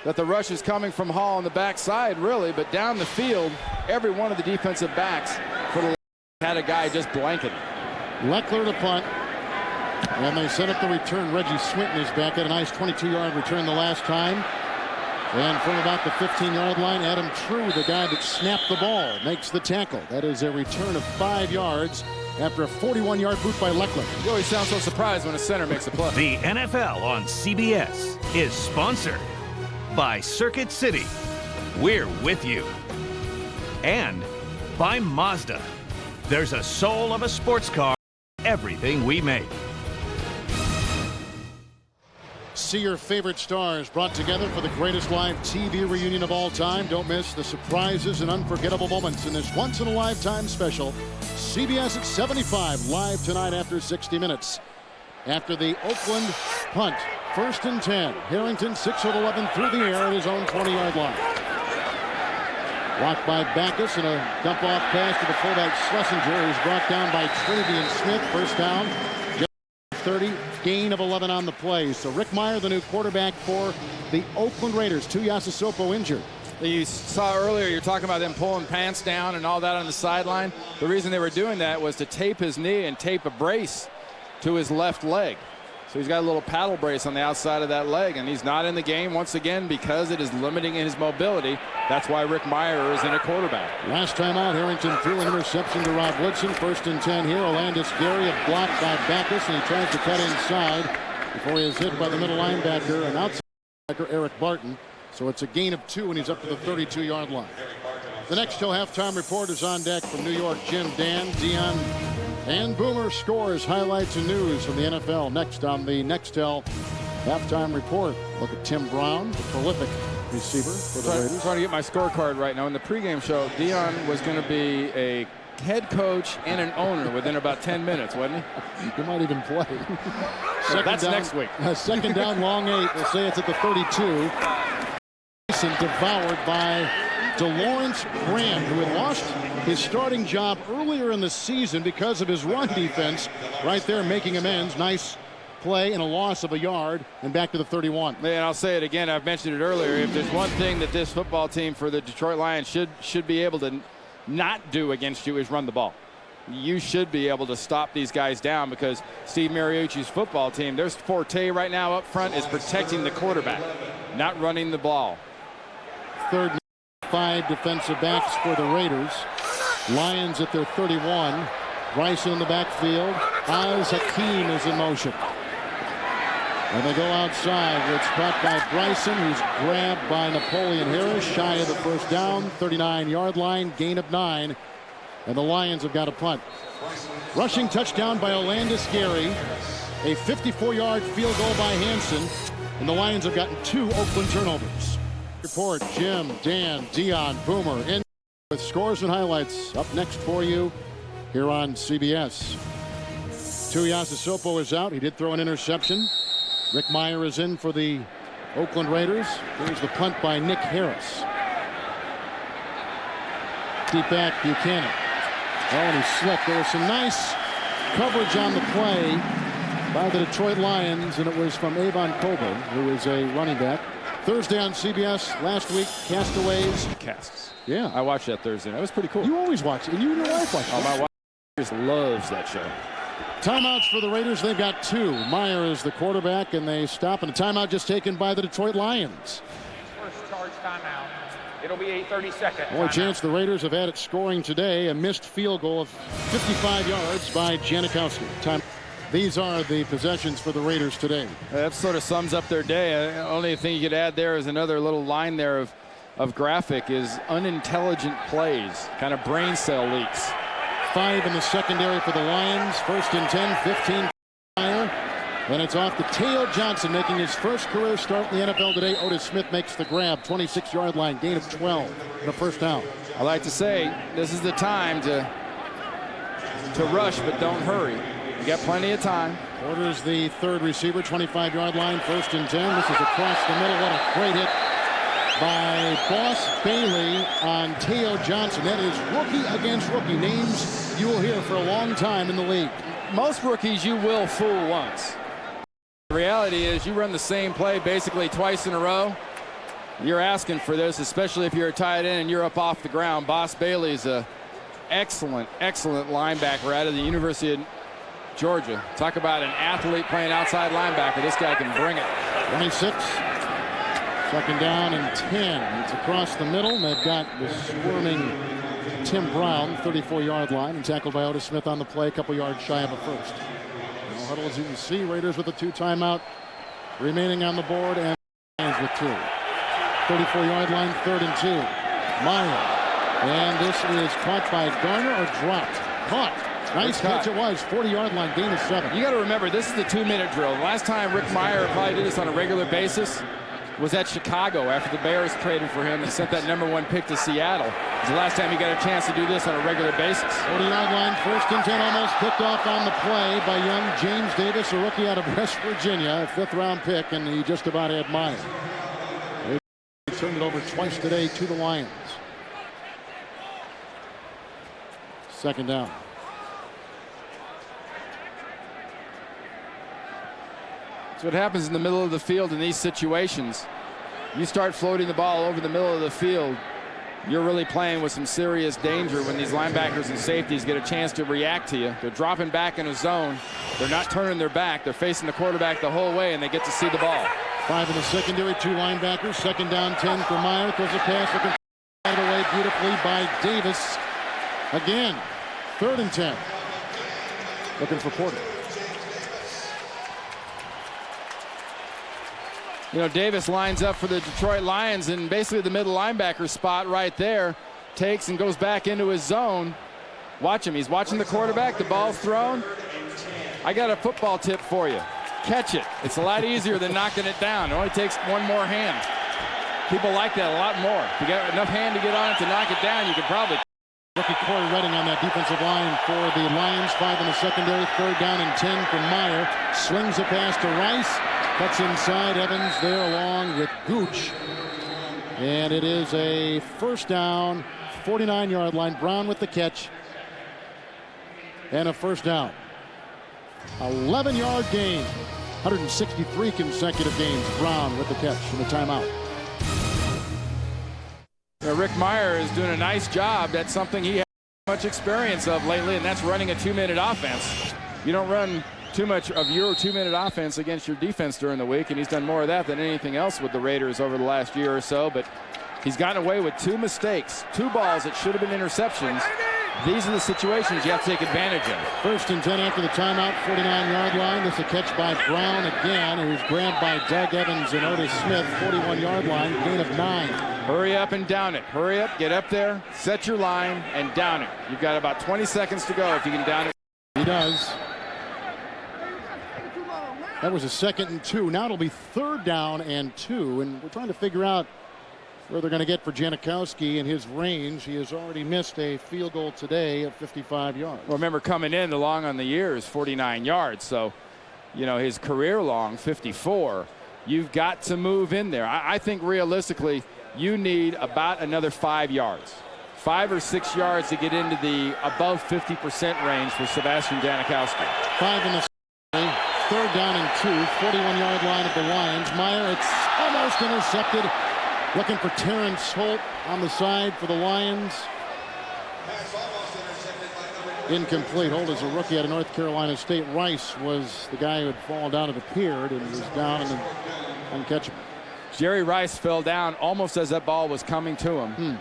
that the rush is coming from Hall on the backside, really, but down the field, every one of the defensive backs for the had a guy just blanket. Leckler to punt. And they set up the return. Reggie Swinton is back at a nice 22-yard return the last time. And from about the 15-yard line, Adam True, the guy that snapped the ball, makes the tackle. That is a return of 5 yards after a 41-yard boot by Leckler. You always sound so surprised when a center makes a play. The NFL on CBS is sponsored by Circuit City. We're with you. And by Mazda. There's a soul of a sports car in everything we make. See your favorite stars brought together for the greatest live TV reunion of all time. Don't miss the surprises and unforgettable moments in this once-in-a-lifetime special. CBS at 75, live tonight after 60 minutes. After the Oakland punt, 1st and 10. Harrington, 6 of 11 through the air at his own 20-yard line. Blocked by Backus and a dump-off pass to the fullback Schlesinger. He's brought down by Travian Smith. First down. 30, gain of 11 on the play. So Rick Meyer, the new quarterback for the Oakland Raiders. Tuiasosopo injured. You saw earlier, you're talking about them pulling pants down and all that on the sideline. The reason they were doing that was to tape his knee and tape a brace to his left leg. So he's got a little paddle brace on the outside of that leg, and he's not in the game once again because it is limiting his mobility. That's why Rick Mirer is in a quarterback. Last time out, Harrington threw an interception to Rob Woodson. 1st and 10 here. Orlandis Gary, a block by Backus, and he tries to cut inside before he is hit by the middle linebacker and outside linebacker Eric Barton. So it's a gain of 2, and he's up to the 32-yard line. The next till halftime report is on deck from New York. Jim, Dan, Dion, and Boomer. Scores, highlights, and news from the NFL. Next on the Nextel halftime report. Look at Tim Brown, the prolific receiver for the Raiders. I'm trying to get my scorecard right now. In the pregame show, Dion was going to be a head coach and an owner within about 10 minutes, wasn't he? He might even play. That's next week. Second down, long 8. We'll say it's at the 32. Devoured by DeLawrence Brand, who had lost his starting job earlier in the season because of his run defense. Right there, making amends. Nice play and a loss of a yard, and back to the 31. And I'll say it again. I've mentioned it earlier. If there's one thing that this football team for the Detroit Lions should be able to not do against you is run the ball. You should be able to stop these guys down because Steve Mariucci's football team, their forte right now up front is protecting the quarterback, not running the ball. 3rd and 5 defensive backs for the Raiders. Lions at their 31. Bryson in the backfield. Oz Hakeem is in motion. And they go outside. It's caught by Bryson, who's grabbed by Napoleon Harris, shy of the first down. 39-yard line, gain of 9. And the Lions have got a punt. Rushing touchdown by Orlandis Gary. A 54-yard field goal by Hansen. And the Lions have gotten 2 Oakland turnovers. Report, Jim, Dan, Dion, Boomer, in with scores and highlights up next for you here on CBS. Tuiasosopo is out. He did throw an interception. Rick Mirer is in for the Oakland Raiders. Here's the punt by Nick Harris. Deep back, Buchanan. Oh, and he slipped. There was some nice coverage on the play by the Detroit Lions, and it was from Avon Coburn, who is a running back. Thursday on CBS last week, Castaways. Casts. Yeah. I watched that Thursday. That was pretty cool. You always watch it, and you and your wife watch it. Oh, my wife just loves that show. Timeouts for the Raiders. They've got 2. Meyer is the quarterback, and they stop. And a timeout just taken by the Detroit Lions. First charge timeout. It'll be a 30-second. More chance the Raiders have had it scoring today. A missed field goal of 55 yards by Janikowski. Time. These are the possessions for the Raiders today. That sort of sums up their day. Only thing you could add there is another little line there of graphic is unintelligent plays, kind of brain cell leaks. 5 in the secondary for the Lions. 1st and 10, 15 Meyer. And it's off to Teo Johnson, making his first career start in the NFL today. Otis Smith makes the grab, 26-yard line, gain of 12 and a first down. I like to say this is the time to rush, but don't hurry. You got plenty of time. Porter's the 3rd receiver, 25-yard line, 1st and 10. This is across the middle. What a great hit by Boss Bailey on Teo Johnson. That is rookie against rookie. Names you will hear for a long time in the league. Most rookies you will fool once. The reality is you run the same play basically twice in a row. You're asking for this, especially if you're a tight end and you're up off the ground. Boss Bailey's a excellent linebacker out of the University of Georgia. Talk about an athlete playing outside linebacker. This guy can bring it. 26. 2nd down and 10. It's across the middle. And they've got the squirming Tim Brown, 34-yard line, and tackled by Otis Smith on the play, a couple yards shy of a first. No huddle, as you can see. Raiders with a 2 timeout remaining on the board, and Lions with 2. 34-yard line, 3rd and 2. Meyer. And this is caught by Garner or dropped? Caught. Nice catch it was. 40-yard line, gain of 7. You got to remember, this is the 2-minute drill. The last time Rick Mirer probably did this on a regular basis was at Chicago after the Bears traded for him and sent that #1 pick to Seattle. It was the last time he got a chance to do this on a regular basis. 40-yard line, 1st and 10, almost picked off on the play by young James Davis, a rookie out of West Virginia, a 5th-round pick, and he just about had Meyer. They turned it over twice today to the Lions. 2nd down. That's what happens in the middle of the field in these situations. You start floating the ball over the middle of the field, you're really playing with some serious danger when these linebackers and safeties get a chance to react to you. They're dropping back in a zone. They're not turning their back. They're facing the quarterback the whole way, and they get to see the ball. 5 in the secondary, 2 linebackers. 2nd down, 10 for Meyer. Throws a pass, looking out of the way beautifully by Davis. Again, 3rd and 10. Looking for Porter. You know, Davis lines up for the Detroit Lions in basically the middle linebacker spot right there. Takes and goes back into his zone. Watch him. He's watching the quarterback. The ball's thrown. I got a football tip for you. Catch it. It's a lot easier than knocking it down. It only takes one more hand. People like that a lot more. If you got enough hand to get on it to knock it down, you could probably. Rookie Corey Redding on that defensive line for the Lions. 5 in the secondary, 3rd down and 10 for Meyer. Swings a pass to Rice. Cuts inside. Evans there along with Gooch. And it is a 1st down, 49-yard line. Brown with the catch. And a 1st down. 11-yard gain. 163 consecutive games. Brown with the catch and the timeout. Rick Meyer is doing a nice job. That's something he has much experience of lately, and that's running a 2-minute offense. You don't run too much of your 2-minute offense against your defense during the week, and he's done more of that than anything else with the Raiders over the last year or so. But he's gotten away with 2 mistakes, 2 balls that should have been interceptions. These are the situations you have to take advantage of. 1st and 10 after the timeout, 49-yard line. This is a catch by Brown again, who's grabbed by Doug Evans and Otis Smith. 41-yard line, gain of 9. Hurry up and down it. Hurry up, get up there, set your line, and down it. You've got about 20 seconds to go if you can down it. He does. That was a 2nd and 2. Now it'll be 3rd down and 2, and we're trying to figure out where they're going to get for Janikowski in his range. He has already missed a field goal today at 55 yards. Well, remember, coming in, the long on the year is 49 yards. So, you know, his career long, 54. You've got to move in there. I think realistically, you need about another 5 yards. 5 or 6 yards to get into the above 50% range for Sebastian Janikowski. 5 in the 3rd down and 2, 41-yard line of the Lions. Meyer, it's almost intercepted. Looking for Terrence Holt on the side for the Lions. Incomplete. Holt is a rookie out of North Carolina State. Rice was the guy who had fallen down, it appeared, and was down and uncatchable. Jerry Rice fell down almost as that ball was coming to him.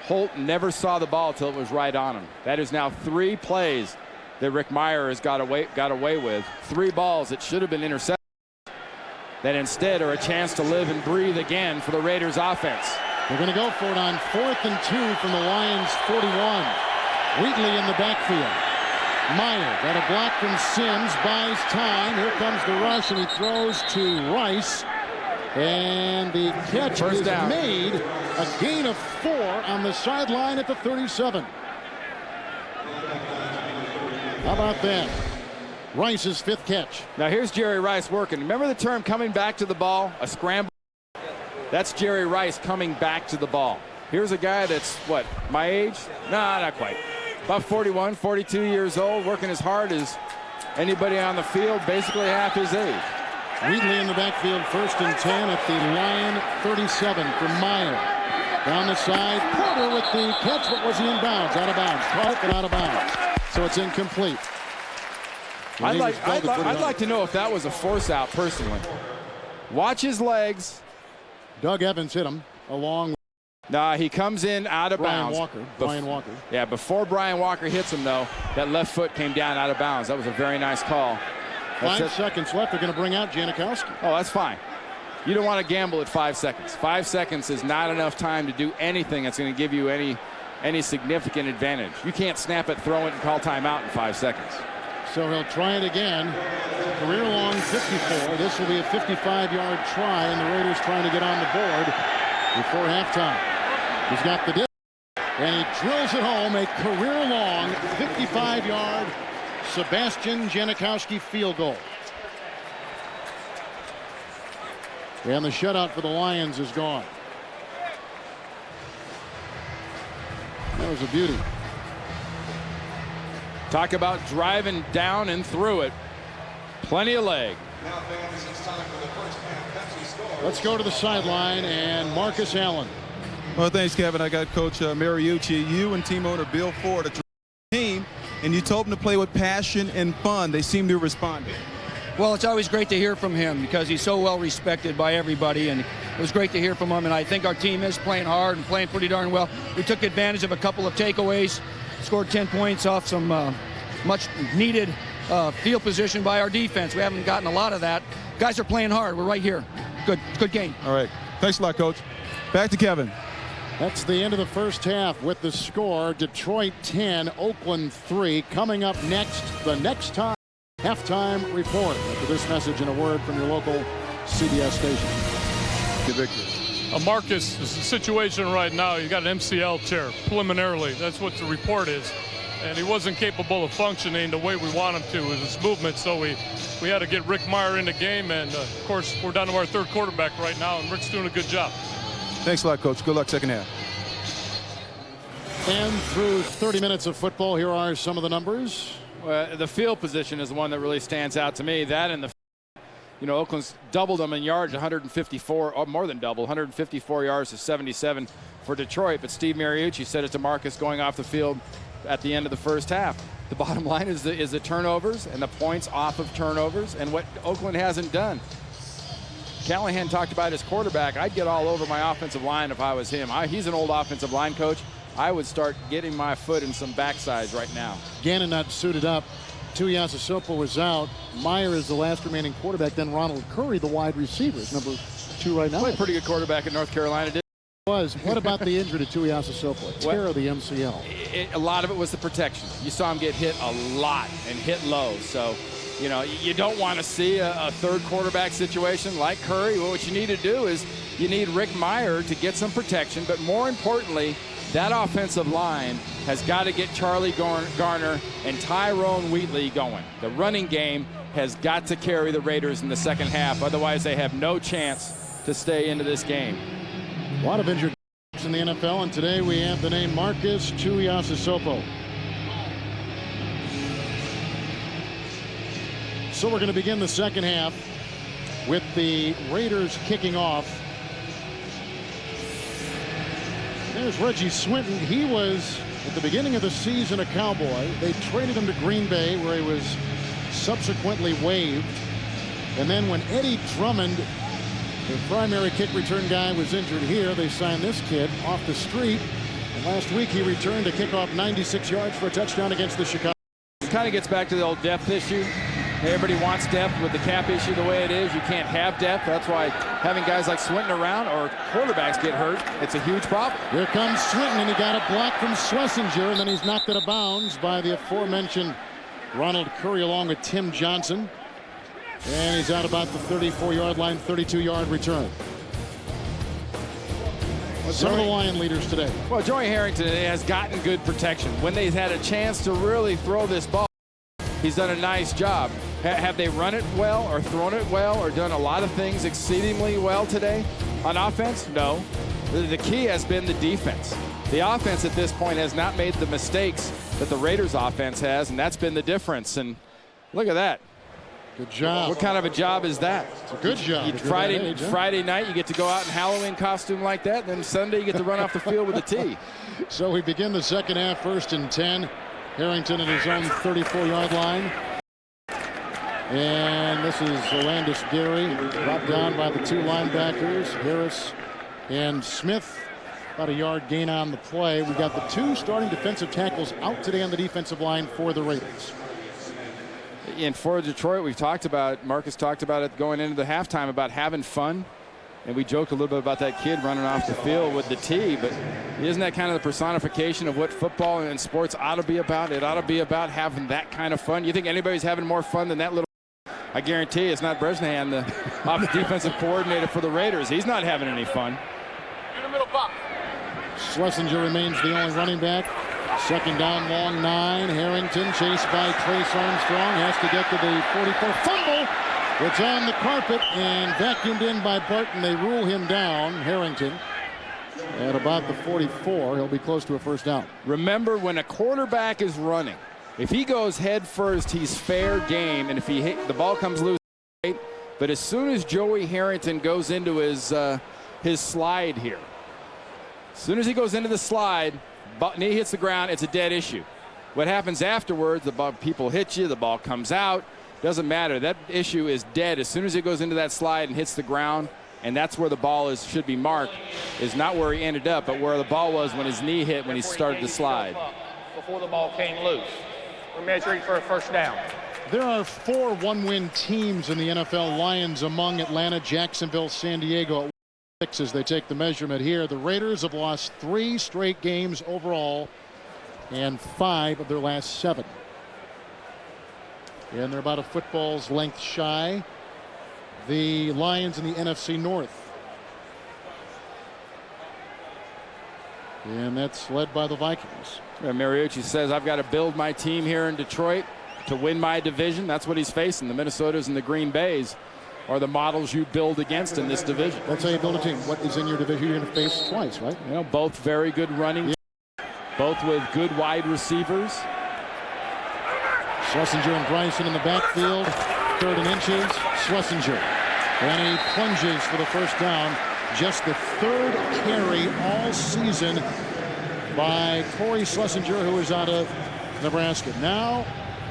Holt never saw the ball till it was right on him. That is now 3 plays that Rick Meyer has got away with. 3 balls that should have been intercepted that instead are a chance to live and breathe again for the Raiders offense. They're going to go for it on 4th and 2 from the Lions 41. Wheatley in the backfield. Meyer got a block from Sims, buys time. Here comes the rush, and he throws to Rice. And the catch is made. A gain of 4 on the sideline at the 37. How about that? Rice's 5th catch. Now here's Jerry Rice working. Remember the term coming back to the ball? A scramble? That's Jerry Rice coming back to the ball. Here's a guy that's, what, my age? Nah, not quite. About 41, 42 years old, working as hard as anybody on the field, basically half his age. Wheatley in the backfield, 1st and 10 at the Lion 37 for Meyer. Down the side, Porter with the catch, but was he in bounds? Out of bounds. Caught it, but out of bounds. So it's incomplete. I'd like to know if that was a force out personally. Watch his legs. Doug Evans hit him along. Nah, he comes in out of bounds. Brian Walker. Yeah, before Brian Walker hits him, though, that left foot came down out of bounds. That was a very nice call. 5 seconds left. They're going to bring out Janikowski. Oh, that's fine. You don't want to gamble at 5 seconds. 5 seconds is not enough time to do anything that's going to give you any significant advantage. You can't snap it, throw it, and call timeout in 5 seconds. So he'll try it again. Career long 54. This will be a 55-yard try, and the Raiders trying to get on the board before halftime. He's got the distance, and he drills it home. A career long 55-yard Sebastian Janikowski field goal. And the shutout for the Lions is gone. That was a beauty. Talk about driving down and through it. Plenty of leg. Let's go to the sideline, and Marcus Allen Well, thanks, Kevin. I got Coach Mariucci. You and team owner Bill Ford, a team, and you told them to play with passion and fun. They seem to respond. Well, it's always great to hear from him because he's so well respected by everybody, and it was great to hear from him. And I think our team is playing hard and playing pretty darn well. We took advantage of a couple of takeaways, scored 10 points off some much needed field position by our defense. We haven't gotten a lot of that. Guys are playing hard. We're right here. Good game. All right. Thanks a lot, Coach. Back to Kevin. That's the end of the first half with the score. Detroit 10, Oakland 3. Coming up next, the next time halftime report. After this message and a word from your local CBS station. Good victory. Marcus is the situation right now. He got an MCL tear preliminarily. That's what the report is. And he wasn't capable of functioning the way we want him to with his movement. So we had to get Rick Meyer in the game. And, of course, we're down to our third quarterback right now, and Rick's doing a good job. Thanks a lot, Coach. Good luck second half. And through 30 minutes of football, here are some of the numbers. Well, the field position is the one that really stands out to me. That and Oakland's doubled them in yards, 154, or more than double, 154 yards to 77 for Detroit. But Steve Mariucci said it to Marcus going off the field at the end of the first half. The bottom line is the turnovers and the points off of turnovers and what Oakland hasn't done. Callahan talked about his quarterback. I'd get all over my offensive line if I was him. He's an old offensive line coach. I would start getting my foot in some backsides right now. Gannon not suited up. Tuiasosopo was out. Meyer is the last remaining quarterback. Then Ronald Curry, the wide receiver, is number 2 right now. Played pretty good quarterback at North Carolina. What about the injury to Tuiasosopo? Tear of the MCL. A lot of it was the protection. You saw him get hit a lot and hit low. So, you don't want to see a third quarterback situation like Curry. Well, what you need to do is you need Rick Meyer to get some protection. But more importantly, that offensive line has got to get Charlie Garner and Tyrone Wheatley going. The running game has got to carry the Raiders in the second half. Otherwise, they have no chance to stay into this game. A lot of injured in the NFL, and today we have the name Marcus Tuiasosopo. So we're going to begin the second half with the Raiders kicking off. There's Reggie Swinton. He was, at the beginning of the season, a Cowboy. They traded him to Green Bay, where he was subsequently waived. And then when Eddie Drummond, the primary kick return guy, was injured here, they signed this kid off the street. And last week he returned to kick off 96 yards for a touchdown against the Chicago. It kind of gets back to the old depth issue. Everybody wants depth with the cap issue the way it is. You can't have depth. That's why having guys like Swinton around or quarterbacks get hurt, it's a huge problem. Here comes Swinton, and he got a block from Schlesinger, and then he's knocked out of bounds by the aforementioned Ronald Curry along with Tim Johnson. And he's out about the 34-yard line, 32-yard return. Some of the Lion leaders today. Well, Joey Harrington has gotten good protection. When they've had a chance to really throw this ball, he's done a nice job. Have they run it well or thrown it well or done a lot of things exceedingly well today on offense? No. The key has been the defense. The offense at this point has not made the mistakes that the Raiders offense has, and that's been the difference. And look at that. Good job. What kind of a job is that? It's a good job. Friday night, you get to go out in Halloween costume like that. Then Sunday, you get to run off the field with a tee. So we begin the second half, 1st and 10. Harrington at his own 34-yard line. And this is Orlandis Gary, brought down by the 2 linebackers, Harris and Smith. About a yard gain on the play. We got the 2 starting defensive tackles out today on the defensive line for the Raiders. And for Detroit, Marcus talked about it going into the halftime about having fun. And we joked a little bit about that kid running off the field with the tee, but isn't that kind of the personification of what football and sports ought to be about? It ought to be about having that kind of fun. You think anybody's having more fun than that little? I guarantee it's not Bresnahan, the defensive coordinator for the Raiders. He's not having any fun. In the middle box. Schlesinger remains the only running back. Second down, long 9. Harrington chased by Trace Armstrong. Has to get to the 44. Fumble! It's on the carpet and vacuumed in by Barton. They rule him down, Harrington, at about the 44. He'll be close to a first down. Remember, when a quarterback is running, if he goes head first, he's fair game. And if the ball comes loose, but as soon as Joey Harrington goes into his slide here, As soon as he goes into the slide, knee hits the ground, it's a dead issue. What happens afterwards, people hit you, the ball comes out, doesn't matter. That issue is dead as soon as he goes into that slide and hits the ground, and that's where the ball should be marked, is not where he ended up, but where the ball was when his knee hit when he started to slide. Before the ball came loose. We're measuring for a first down. There are 4 one-win teams in the NFL. Lions among Atlanta, Jacksonville, San Diego at 6 as they take the measurement here. The Raiders have lost 3 straight games overall and 5 of their last 7. And they're about a football's length shy. The Lions in the NFC North. And that's led by the Vikings. Mariucci says, I've got to build my team here in Detroit to win my division. That's what he's facing. The Minnesotas and the Green Bays are the models you build against in this division. That's how you build a team. What is in your division you're going to face twice, right? You know, both very good running, both with good wide receivers. Schlesinger and Bryson in the backfield. 3rd and inches. Schlesinger. And he plunges for the first down. Just the 3rd carry all season by Corey Schlesinger, who is out of Nebraska. Now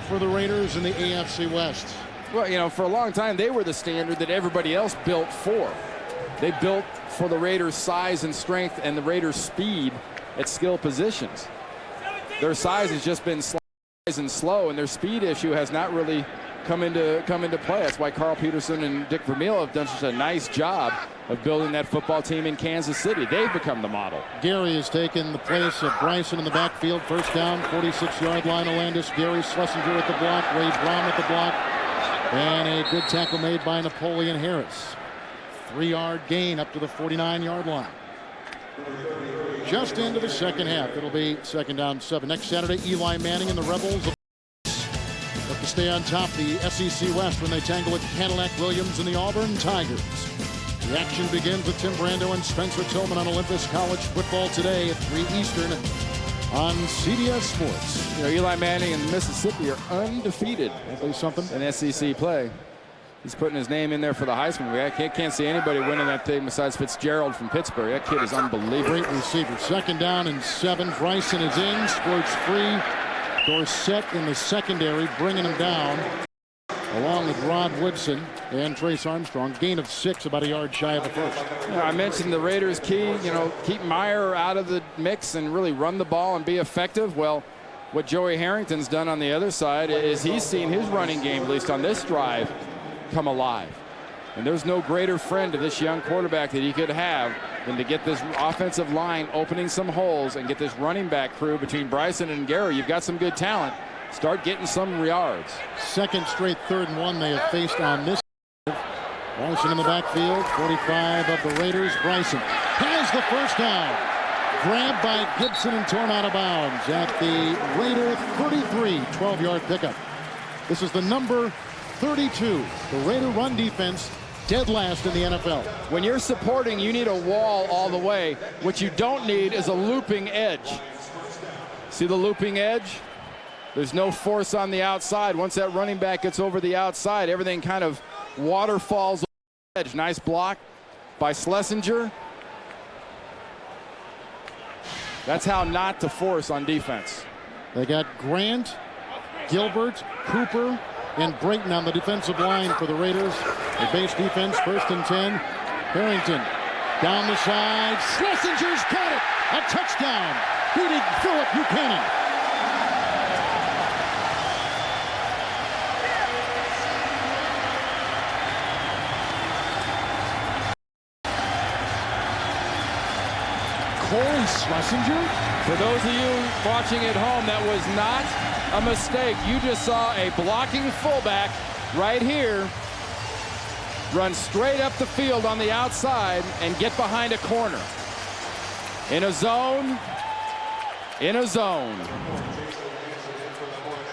for the Raiders in the AFC West. Well, you know, for a long time, they were the standard that everybody else built for. They built for the Raiders' size and strength and the Raiders' speed at skill positions. Their size has just been size and slow, and their speed issue has not really come into play. That's why Carl Peterson and Dick Vermeil have done such a nice job of building that football team in Kansas City. They've become the model. Gary has taken the place of Bryson in the backfield. First down, 46-yard line. Orlandis Gary, Schlesinger at the block, Ray Brown at the block, and a good tackle made by Napoleon Harris. 3-yard gain up to the 49-yard line. Just into the second half. It'll be 2nd down 7. Next Saturday, Eli Manning and the Rebels look to stay on top the SEC West when they tangle with Cadillac Williams and the Auburn Tigers. The action begins with Tim Brando and Spencer Tillman on Olympus College football today at 3 Eastern on CBS Sports. You know, Eli Manning and Mississippi are undefeated in SEC play. He's putting his name in there for the Heisman. I can't see anybody winning that thing besides Fitzgerald from Pittsburgh. That kid is unbelievable. Great receiver. 2nd down and 7. Bryson is in. Squirts free. Dorsett in the secondary, bringing him down, along with Rod Woodson and Trace Armstrong. Gain of 6, about a yard shy of the first. I mentioned the Raiders' key, you know, keep Meyer out of the mix and really run the ball and be effective. Well, what Joey Harrington's done on the other side is he's seen his running game, at least on this drive, come alive. And there's no greater friend to this young quarterback that he could have than to get this offensive line opening some holes and get this running back crew between Bryson and Gary. You've got some good talent. Start getting some yards. 2nd straight 3rd and 1 they have faced on this. Bryson in the backfield, 45 of the Raiders. Bryson has the first down. Grabbed by Gibson and torn out of bounds at the Raider 33, 12-yard pickup. This is the number 32. The Raider run defense dead last in the NFL. When you're supporting, you need a wall all the way. What you don't need is a looping edge. See the looping edge? There's no force on the outside. Once that running back gets over the outside, everything kind of waterfalls over the edge. Nice block by Schlesinger. That's how not to force on defense. They got Grant, Gilbert, Cooper, and Brayton on the defensive line for the Raiders. The base defense, 1st and 10. Harrington down the side. Schlesinger's got it. A touchdown. Beating Philip Buchanan. Corey Schlesinger. For those of you watching at home, that was not a mistake. You just saw a blocking fullback right here run straight up the field on the outside and get behind a corner. In a zone. In a zone.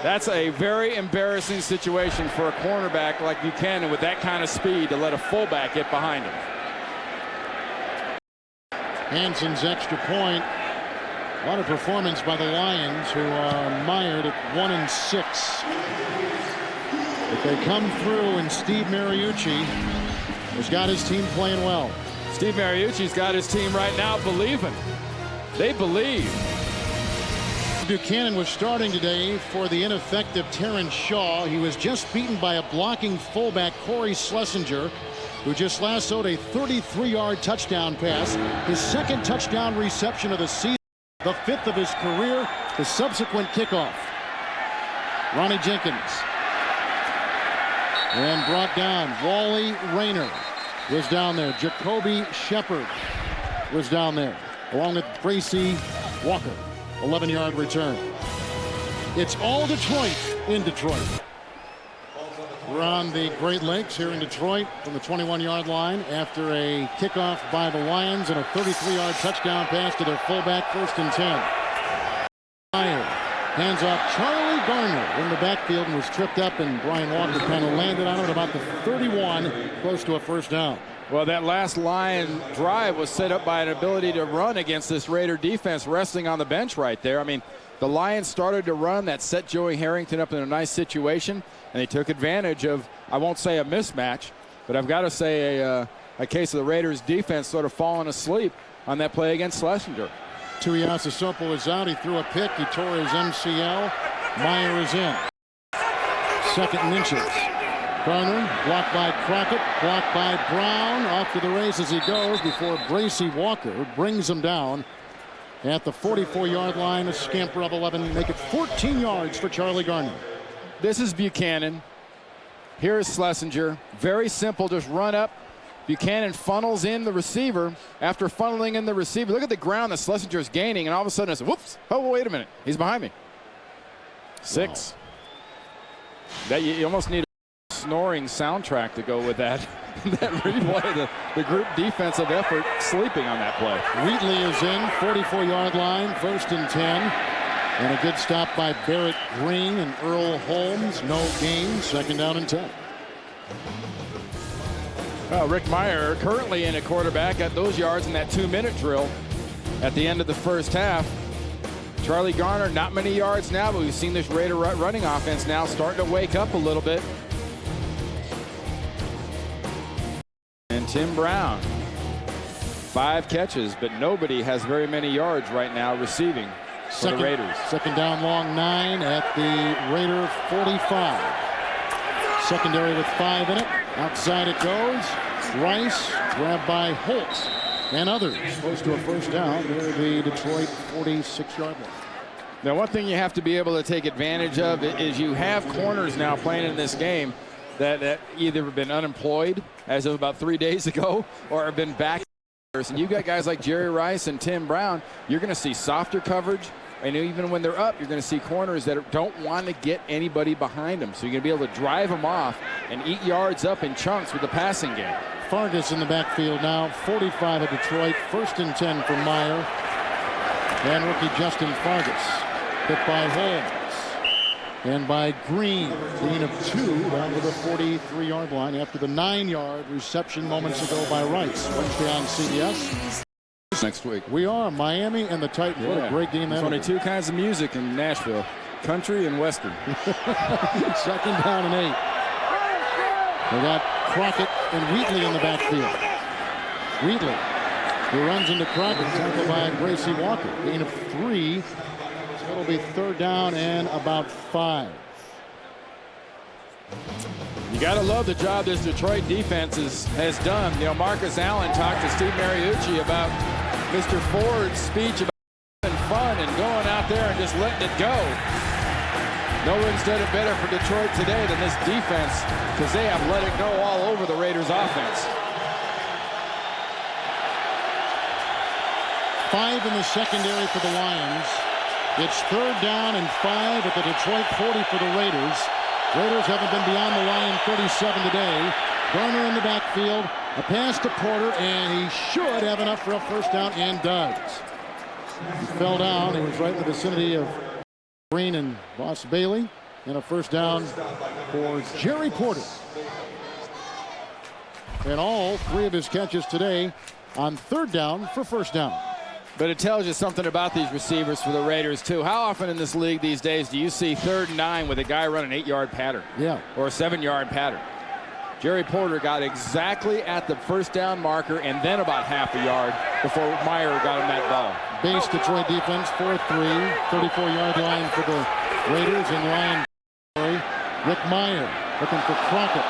That's a very embarrassing situation for a cornerback like Buchanan with that kind of speed to let a fullback get behind him. Hanson's extra point. What a performance by the Lions, who are mired at 1-6. But they come through, and Steve Mariucci has got his team playing well. Steve Mariucci's got his team right now believing. They believe. Buchanan was starting today for the ineffective Terrence Shaw. He was just beaten by a blocking fullback, Corey Schlesinger, who just lassoed a 33-yard touchdown pass. His second touchdown reception of the season, the 5th of his career, the subsequent kickoff. Ronnie Jenkins. And brought down. Wally Rayner was down there. Jacoby Shepard was down there, along with Bracy Walker. 11-yard return. It's all Detroit in Detroit. We're on the Great Lakes here in Detroit from the 21-yard line after a kickoff by the Lions and a 33-yard touchdown pass to their fullback, 1st and 10. Meyer hands off Charlie Garner in the backfield and was tripped up, and Brian Walker kind of landed on it at about the 31, close to a first down. Well, that last Lion drive was set up by an ability to run against this Raider defense resting on the bench right there. I mean, the Lions started to run. That set Joey Harrington up in a nice situation, and they took advantage of, I won't say a mismatch, but I've got to say a case of the Raiders defense sort of falling asleep on that play against Schlesinger. Tuiasosopo is out. He threw a pick. He tore his MCL. Meyer is in. 2nd and inches. Garner blocked by Crockett, blocked by Brown. Off to the races he goes before Bracy Walker brings him down at the 44-yard line. A scamper of 11, make it 14 yards for Charlie Garner. This is Buchanan. Here is Schlesinger. Very simple, just run up. Buchanan funnels in the receiver. After funneling in the receiver, look at the ground that Schlesinger is gaining, and all of a sudden it's, whoops, oh, wait a minute, he's behind me. 6. Wow. That you almost need a snoring soundtrack to go with that. That replay, the group defensive effort sleeping on that play. Wheatley is in, 44-yard line, 1st and 10. And a good stop by Barrett Green and Earl Holmes. No gain, 2nd down and 10. Well, Rick Meyer currently in a quarterback at those yards in that 2-minute drill at the end of the first half. Charlie Garner, not many yards now, but we've seen this Raider running offense now starting to wake up a little bit. And Tim Brown, 5 catches, but nobody has very many yards right now receiving for the Raiders. 2nd down long, 9 at the Raider 45. Secondary with 5 in it. Outside it goes. Rice grabbed by Holt and others. Close to a first down near the Detroit 46-yard line. Now, one thing you have to be able to take advantage of is you have corners now playing in this game that either have been unemployed as of about 3 days ago or have been back. And you've got guys like Jerry Rice and Tim Brown. You're going to see softer coverage. And even when they're up, you're going to see corners that don't want to get anybody behind them. So you're going to be able to drive them off and eat yards up in chunks with the passing game. Fargas in the backfield now, 45 of Detroit. 1st and 10 for Meyer. And rookie Justin Fargas. Hit by Holmes. And by Green. Gain of 2 down to the 43-yard line after the 9-yard reception moments ago by Rice. Wednesday on CBS. Next week. We are Miami and the Titans. What a great game. There's only 2 kinds of music in Nashville, country and western. 2nd down and 8. They got Crockett and Wheatley in the backfield. Wheatley, who runs into Crockett, tackled by Bracy Walker. Gain of 3. So it'll be 3rd down and about 5. You got to love the job this Detroit defense has done. You know, Marcus Allen talked to Steve Mariucci about Mr. Ford's speech about having fun and going out there and just letting it go. No one's done it better for Detroit today than this defense because they have let it go all over the Raiders offense. 5 in the secondary for the Lions. It's 3rd down and 5 at the Detroit 40 for the Raiders. Raiders haven't been beyond the Lion 37 today. Garner in the backfield. A pass to Porter, and he should have enough for a first down, and does. He fell down. He was right in the vicinity of Green and Boss Bailey. And a first down for Jerry Porter. And all 3 of his catches today on 3rd down for first down. But it tells you something about these receivers for the Raiders, too. How often in this league these days do you see 3rd and 9 with a guy running an 8-yard pattern? Yeah. Or a 7-yard pattern? Jerry Porter got exactly at the first down marker and then about half a yard before Meyer got him that ball. base Detroit defense, 4-3, 34-yard line for the Raiders, and Ryan Rick Meyer looking for Crockett.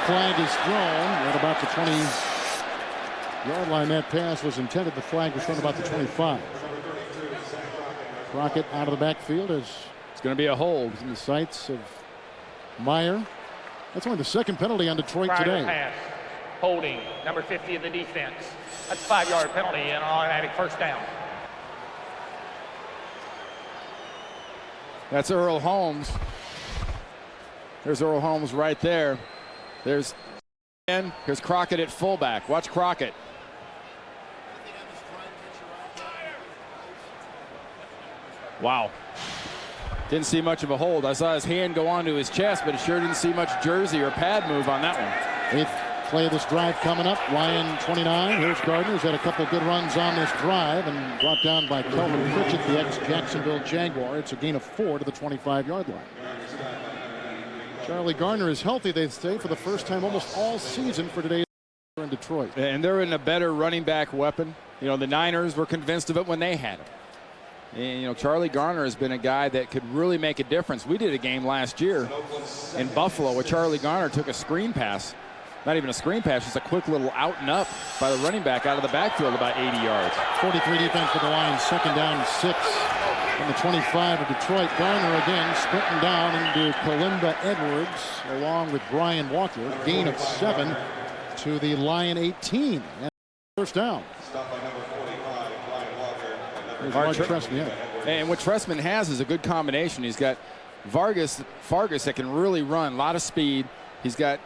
Flag is thrown at about the 20-yard line. That pass was intended. The flag was thrown about the 25. Crockett out of the backfield as it's going to be a hold in the sights of Meyer. That's only the second penalty on Detroit today. Pass. Holding number 50 of the defense. That's a 5-yard penalty and an automatic first down. That's Earl Holmes. There's Earl Holmes right there. Here's Crockett at fullback. Watch Crockett. Wow. Didn't see much of a hold. I saw his hand go onto his chest, but it sure didn't see much jersey or pad move on that one. Eighth play of this drive coming up. Ryan 29. Here's Gardner, who's had a couple good runs on this drive and brought down by Kelvin Pritchett, the ex-Jacksonville Jaguar. It's a gain of 4 to the 25-yard line. Charlie Gardner is healthy, they say, for the first time almost all season for today in Detroit. And they're in a better running back weapon. You know, the Niners were convinced of it when they had him. And, you know, Charlie Gardner has been a guy that could really make a difference. We did a game last year in Buffalo where Charlie Gardner took a screen pass. Not even a screen pass, just a quick little out and up by the running back out of the backfield about 80 yards. 43 defense for the Lions, second down and 6 on the 25 of Detroit. Gardner again sprinting down into Kalimba Edwards along with Brian Walker. Gain of 7 to the Lion 18. And first down. And what Trestman has is a good combination. He's got Fargas that can really run, a lot of speed. He's got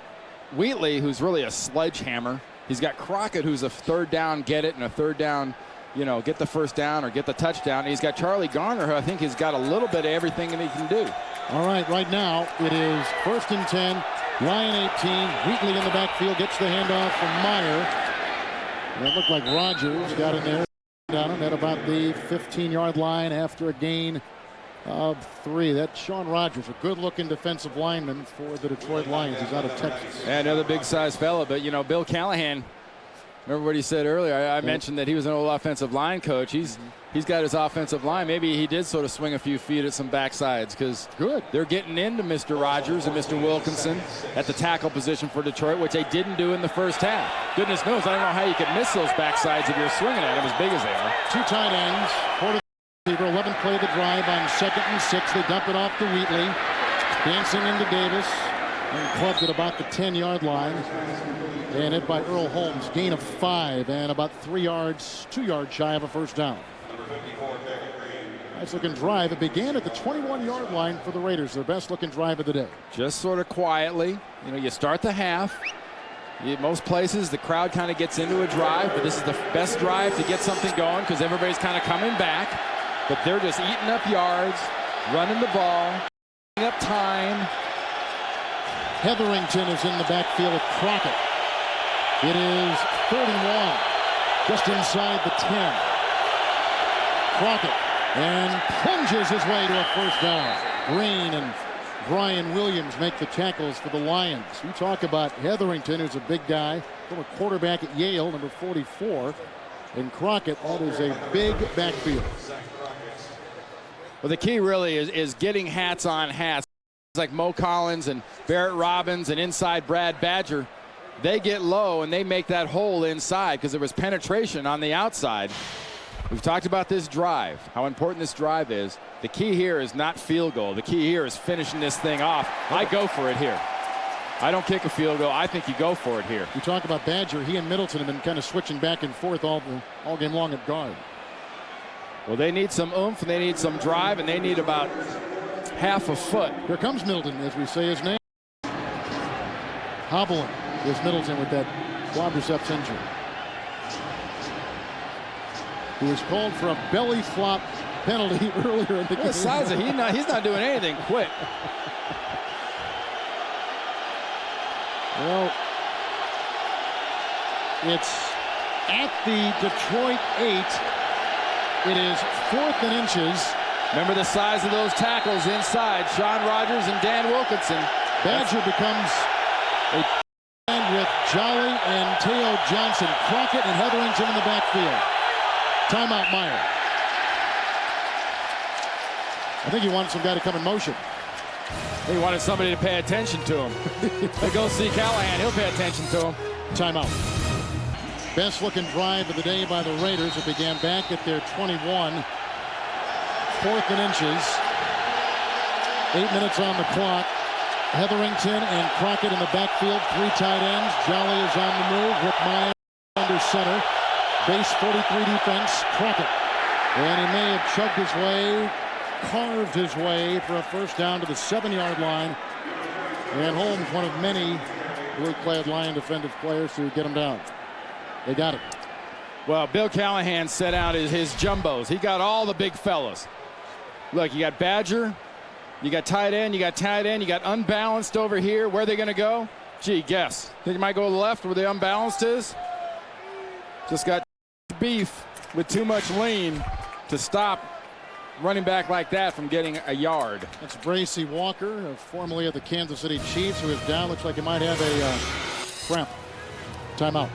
Wheatley, who's really a sledgehammer. He's got Crockett, who's a third down, get it, and a third down, you know, get the first down or get the touchdown. And he's got Charlie Gardner, who I think has got a little bit of everything that he can do. All right now it is 1st and 10, Lion 18. Wheatley in the backfield gets the handoff from Meyer. And it looked like Rogers got in there. Down him at about the 15-yard line after a gain of 3. That's Sean Rogers, a good-looking defensive lineman for the Detroit Lions. He's out of Texas. And another big-sized fella, but, you know, Bill Callahan, remember what he said earlier? I mentioned that he was an old offensive line coach. He's got his offensive line. Maybe he did sort of swing a few feet at some backsides because they're getting into Mr. Rogers and Mr. Wilkinson at the tackle position for Detroit, which they didn't do in the first half. Goodness knows, I don't know how you could miss those backsides if you're swinging at them as big as they are. 2 tight ends. 11 play the drive on 2nd and 6. They dump it off to Wheatley. Dancing into Davis. And clubbed at about the 10-yard line. And hit by Earl Holmes. Gain of 5 and about 2 yards shy of a first down. Nice looking drive. It began at the 21-yard line for the Raiders. Their best looking drive of the day. Just sort of quietly. You know, you start the half. Most places the crowd kind of gets into a drive, but this is the best drive to get something going because everybody's kind of coming back. But they're just eating up yards, running the ball, eating up time. Hetherington is in the backfield with Crockett. It is 31, just inside the 10. Crockett and plunges his way to a first down. Green and Brian Williams make the tackles for the Lions. We talk about Hetherington, who's a big guy, from a quarterback at Yale, number 44. And Crockett, that is a big backfield. Well, the key really is getting hats on hats. Like Mo Collins and Barrett Robbins and inside Brad Badger. They get low and they make that hole inside because there was penetration on the outside. We've talked about this drive, how important this drive is. The key here is not field goal. The key here is finishing this thing off. I go for it here. I don't kick a field goal. I think you go for it here. You talk about Badger. He and Middleton have been kind of switching back and forth all game long at guard. Well, they need some oomph and they need some drive and they need about half a foot. Here comes Middleton, as we say his name. Hobbling is Middleton with that quadriceps injury. He was called for a belly flop penalty earlier in the game. The size of he's not doing anything quick. Well, it's at the Detroit 8. It is 4th and inches. Remember the size of those tackles inside. Sean Rogers and Dan Wilkinson. Badger becomes a band with Jolly and Teo Johnson. Crockett and Hetherington in the backfield. Timeout, Meyer. I think he wanted some guy to come in motion. He wanted somebody to pay attention to him. They go see Callahan. He'll pay attention to him. Timeout. Best looking drive of the day by the Raiders. It began back at their 21. 4th and inches. 8 minutes on the clock. Hetherington and Crockett in the backfield. 3 tight ends. Jolly is on the move. Rick Myers under center. Base 43 defense. Crockett. And he may have chugged his way, carved his way for a first down to the 7-yard line. And Holmes, one of many blue-clad Lion defensive players to get him down. They got it. Well, Bill Callahan set out his jumbos. He got all the big fellas. Look, you got Badger, you got tight end, you got unbalanced over here. Where are they going to go? Gee, guess. Think you might go to the left where the unbalanced is? Just got beef with too much lean to stop running back like that from getting a yard. That's Bracy Walker, formerly of the Kansas City Chiefs, who is down. Looks like he might have a cramp. Timeout.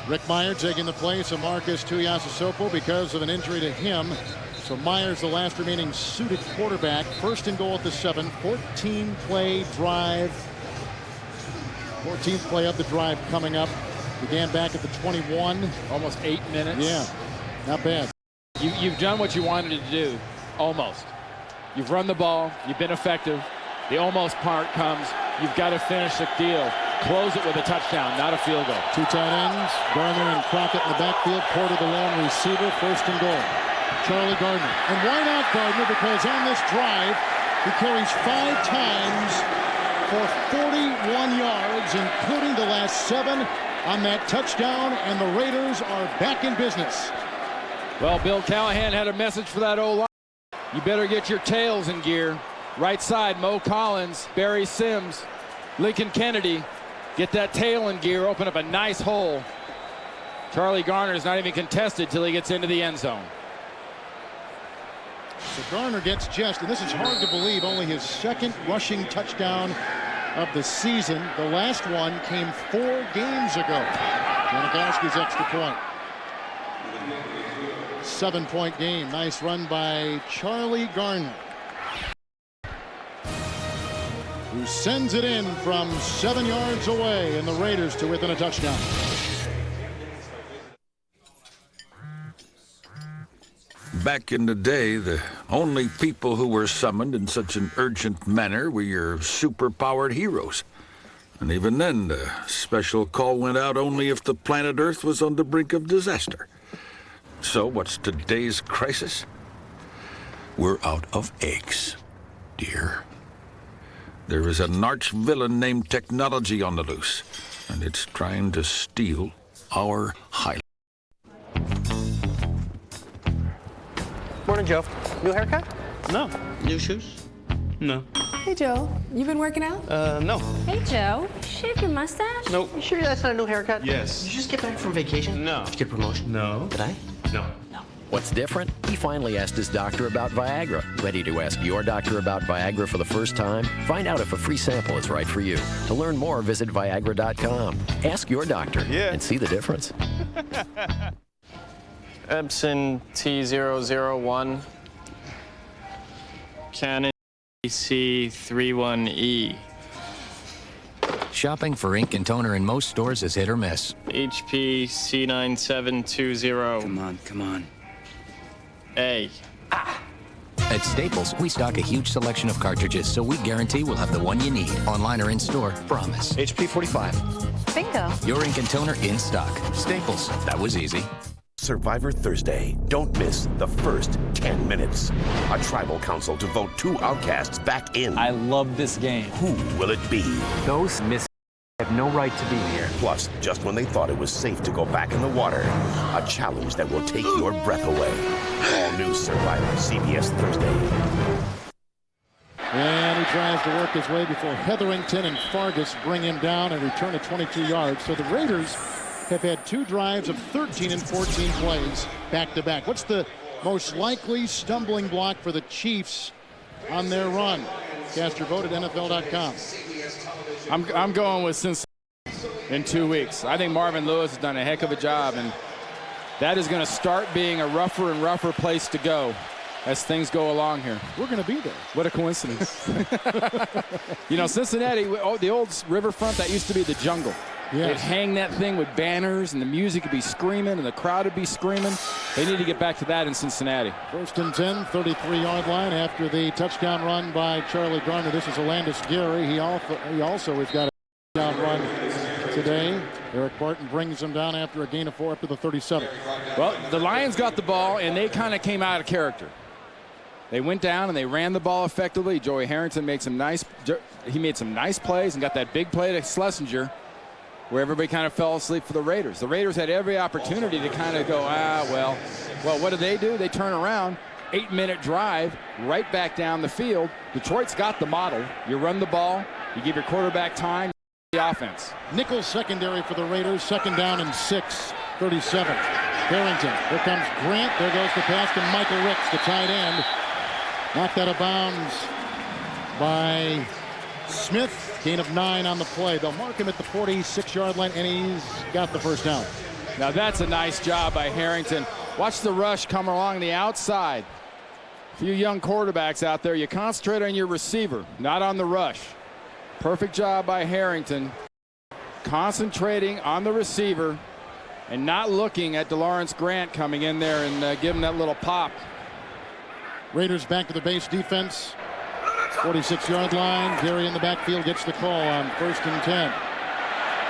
Rick Myers taking the place of Marcus Tuiasosopo because of an injury to him. So Myers, the last remaining suited quarterback. 1st and goal at the 7. 14-play drive. 14th play of the drive coming up. Began back at the 21. Almost 8 minutes. Yeah, not bad. You've done what you wanted to do, almost. You've run the ball. You've been effective. The almost part comes. You've got to finish the deal. Close it with a touchdown, not a field goal. 2 tight ends, Garner and Crockett in the backfield. Porter the lone receiver. 1st and goal. Charlie Gardner. And why not Gardner? Because on this drive, he carries 5 times for 41 yards, including the last 7 on that touchdown, and the Raiders are back in business. Well, Bill Callahan had a message for that O-line. You better get your tails in gear. Right side, Mo Collins, Barry Sims, Lincoln Kennedy. Get that tail in gear, open up a nice hole. Charlie Garner is not even contested till he gets into the end zone. So Garner gets just, and this is hard to believe, only his 2nd rushing touchdown of the season. The last one came 4 games ago. Janikowski's extra point. 7-point game. Nice run by Charlie Garner, who sends it in from 7 yards away, and the Raiders to within a touchdown. Back in the day, the only people who were summoned in such an urgent manner were your super-powered heroes. And even then, the special call went out only if the planet Earth was on the brink of disaster. So what's today's crisis? We're out of eggs, dear. There is an arch villain named technology on the loose, and it's trying to steal our highlight. Morning, Joe. New haircut? No. New shoes? No. Hey, Joe. You been working out? No. Hey, Joe. Shave your mustache? Nope. You sure that's not a new haircut? Yes. Did you just get back from vacation? No. Did you get a promotion? No. Did I? No. No. What's different? He finally asked his doctor about Viagra. Ready to ask your doctor about Viagra for the first time? Find out if a free sample is right for you. To learn more, visit Viagra.com. Ask your doctor and see the difference. Epson T001, Canon C31E. Shopping for ink and toner in most stores is hit or miss. HP C9720. Come on. A. At Staples, we stock a huge selection of cartridges, so we guarantee we'll have the one you need. Online or in store, promise. HP 45. Bingo. Your ink and toner in stock. Staples, that was easy. Survivor Thursday. Don't miss the first 10 minutes. A tribal council to vote 2 outcasts back in. I love this game. Who will it be? Those have no right to be here. Plus, just when they thought it was safe to go back in the water, a challenge that will take your breath away. All new Survivor, CBS Thursday. And he tries to work his way before Hetherington and Fargus bring him down and return at 22 yards. So the Raiders have had 2 drives of 13 and 14 plays back-to-back. What's the most likely stumbling block for the Chiefs on their run? Cast your vote at NFL.com. I'm going with Cincinnati in 2 weeks. I think Marvin Lewis has done a heck of a job, and that is going to start being a rougher and rougher place to go as things go along here. We're going to be there. What a coincidence. You know, Cincinnati, the old riverfront, that used to be the jungle. Yes. They'd hang that thing with banners, and the music would be screaming, and the crowd would be screaming. They need to get back to that in Cincinnati. 1st and 10, 33-yard line after the touchdown run by Charlie Garner. This is Orlandis Gary. He also has got a touchdown run today. Eric Barton brings him down after a gain of 4 up to the 37. Well, the Lions got the ball, and they kind of came out of character. They went down and they ran the ball effectively. Joey Harrington made some nice plays and got that big play to Schlesinger, where everybody kind of fell asleep for the Raiders. The Raiders had every opportunity to kind of go, well, what do? They turn around, 8-minute drive, right back down the field. Detroit's got the model. You run the ball, you give your quarterback time, the offense. Nickel secondary for the Raiders, 2nd down and 6, 37. Harrington, here comes Grant. There goes the pass to Michael Ricks, the tight end. Knocked out of bounds by Smith. Gain of 9 on the play. They'll mark him at the 46-yard line, and he's got the 1st down. Now that's a nice job by Harrington. Watch the rush come along the outside. A few young quarterbacks out there, you concentrate on your receiver, not on the rush. Perfect job by Harrington, concentrating on the receiver and not looking at DeLawrence Grant coming in there and giving that little pop. Raiders back to the base defense. 46-yard line. Gary in the backfield gets the call on 1st and 10.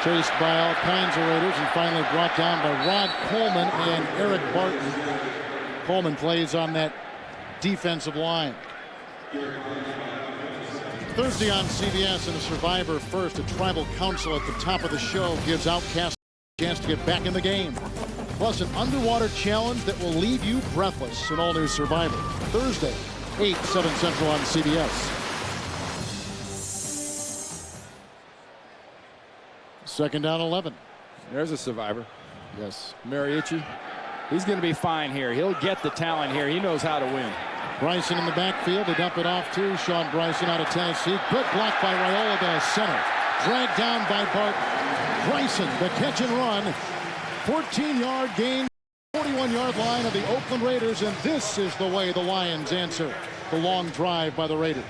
Chased by all kinds of Raiders and finally brought down by Rod Coleman and Eric Barton. Coleman plays on that defensive line. Thursday on CBS in a Survivor First, a tribal council at the top of the show gives outcasts a chance to get back in the game. Plus an underwater challenge that will leave you breathless. An all-new Survivor. Thursday, 8, 7 Central on CBS. 2nd down, 11. There's a survivor. Yes. Mariucci. He's going to be fine here. He'll get the talent here. He knows how to win. Bryson in the backfield. They dump it off to Sean Bryson out of Tennessee. Good block by Raiola, the center. Dragged down by Barton. Bryson, the catch and run. 14-yard gain. 41-yard line of the Oakland Raiders, and this is the way the Lions answer the long drive by the Raiders.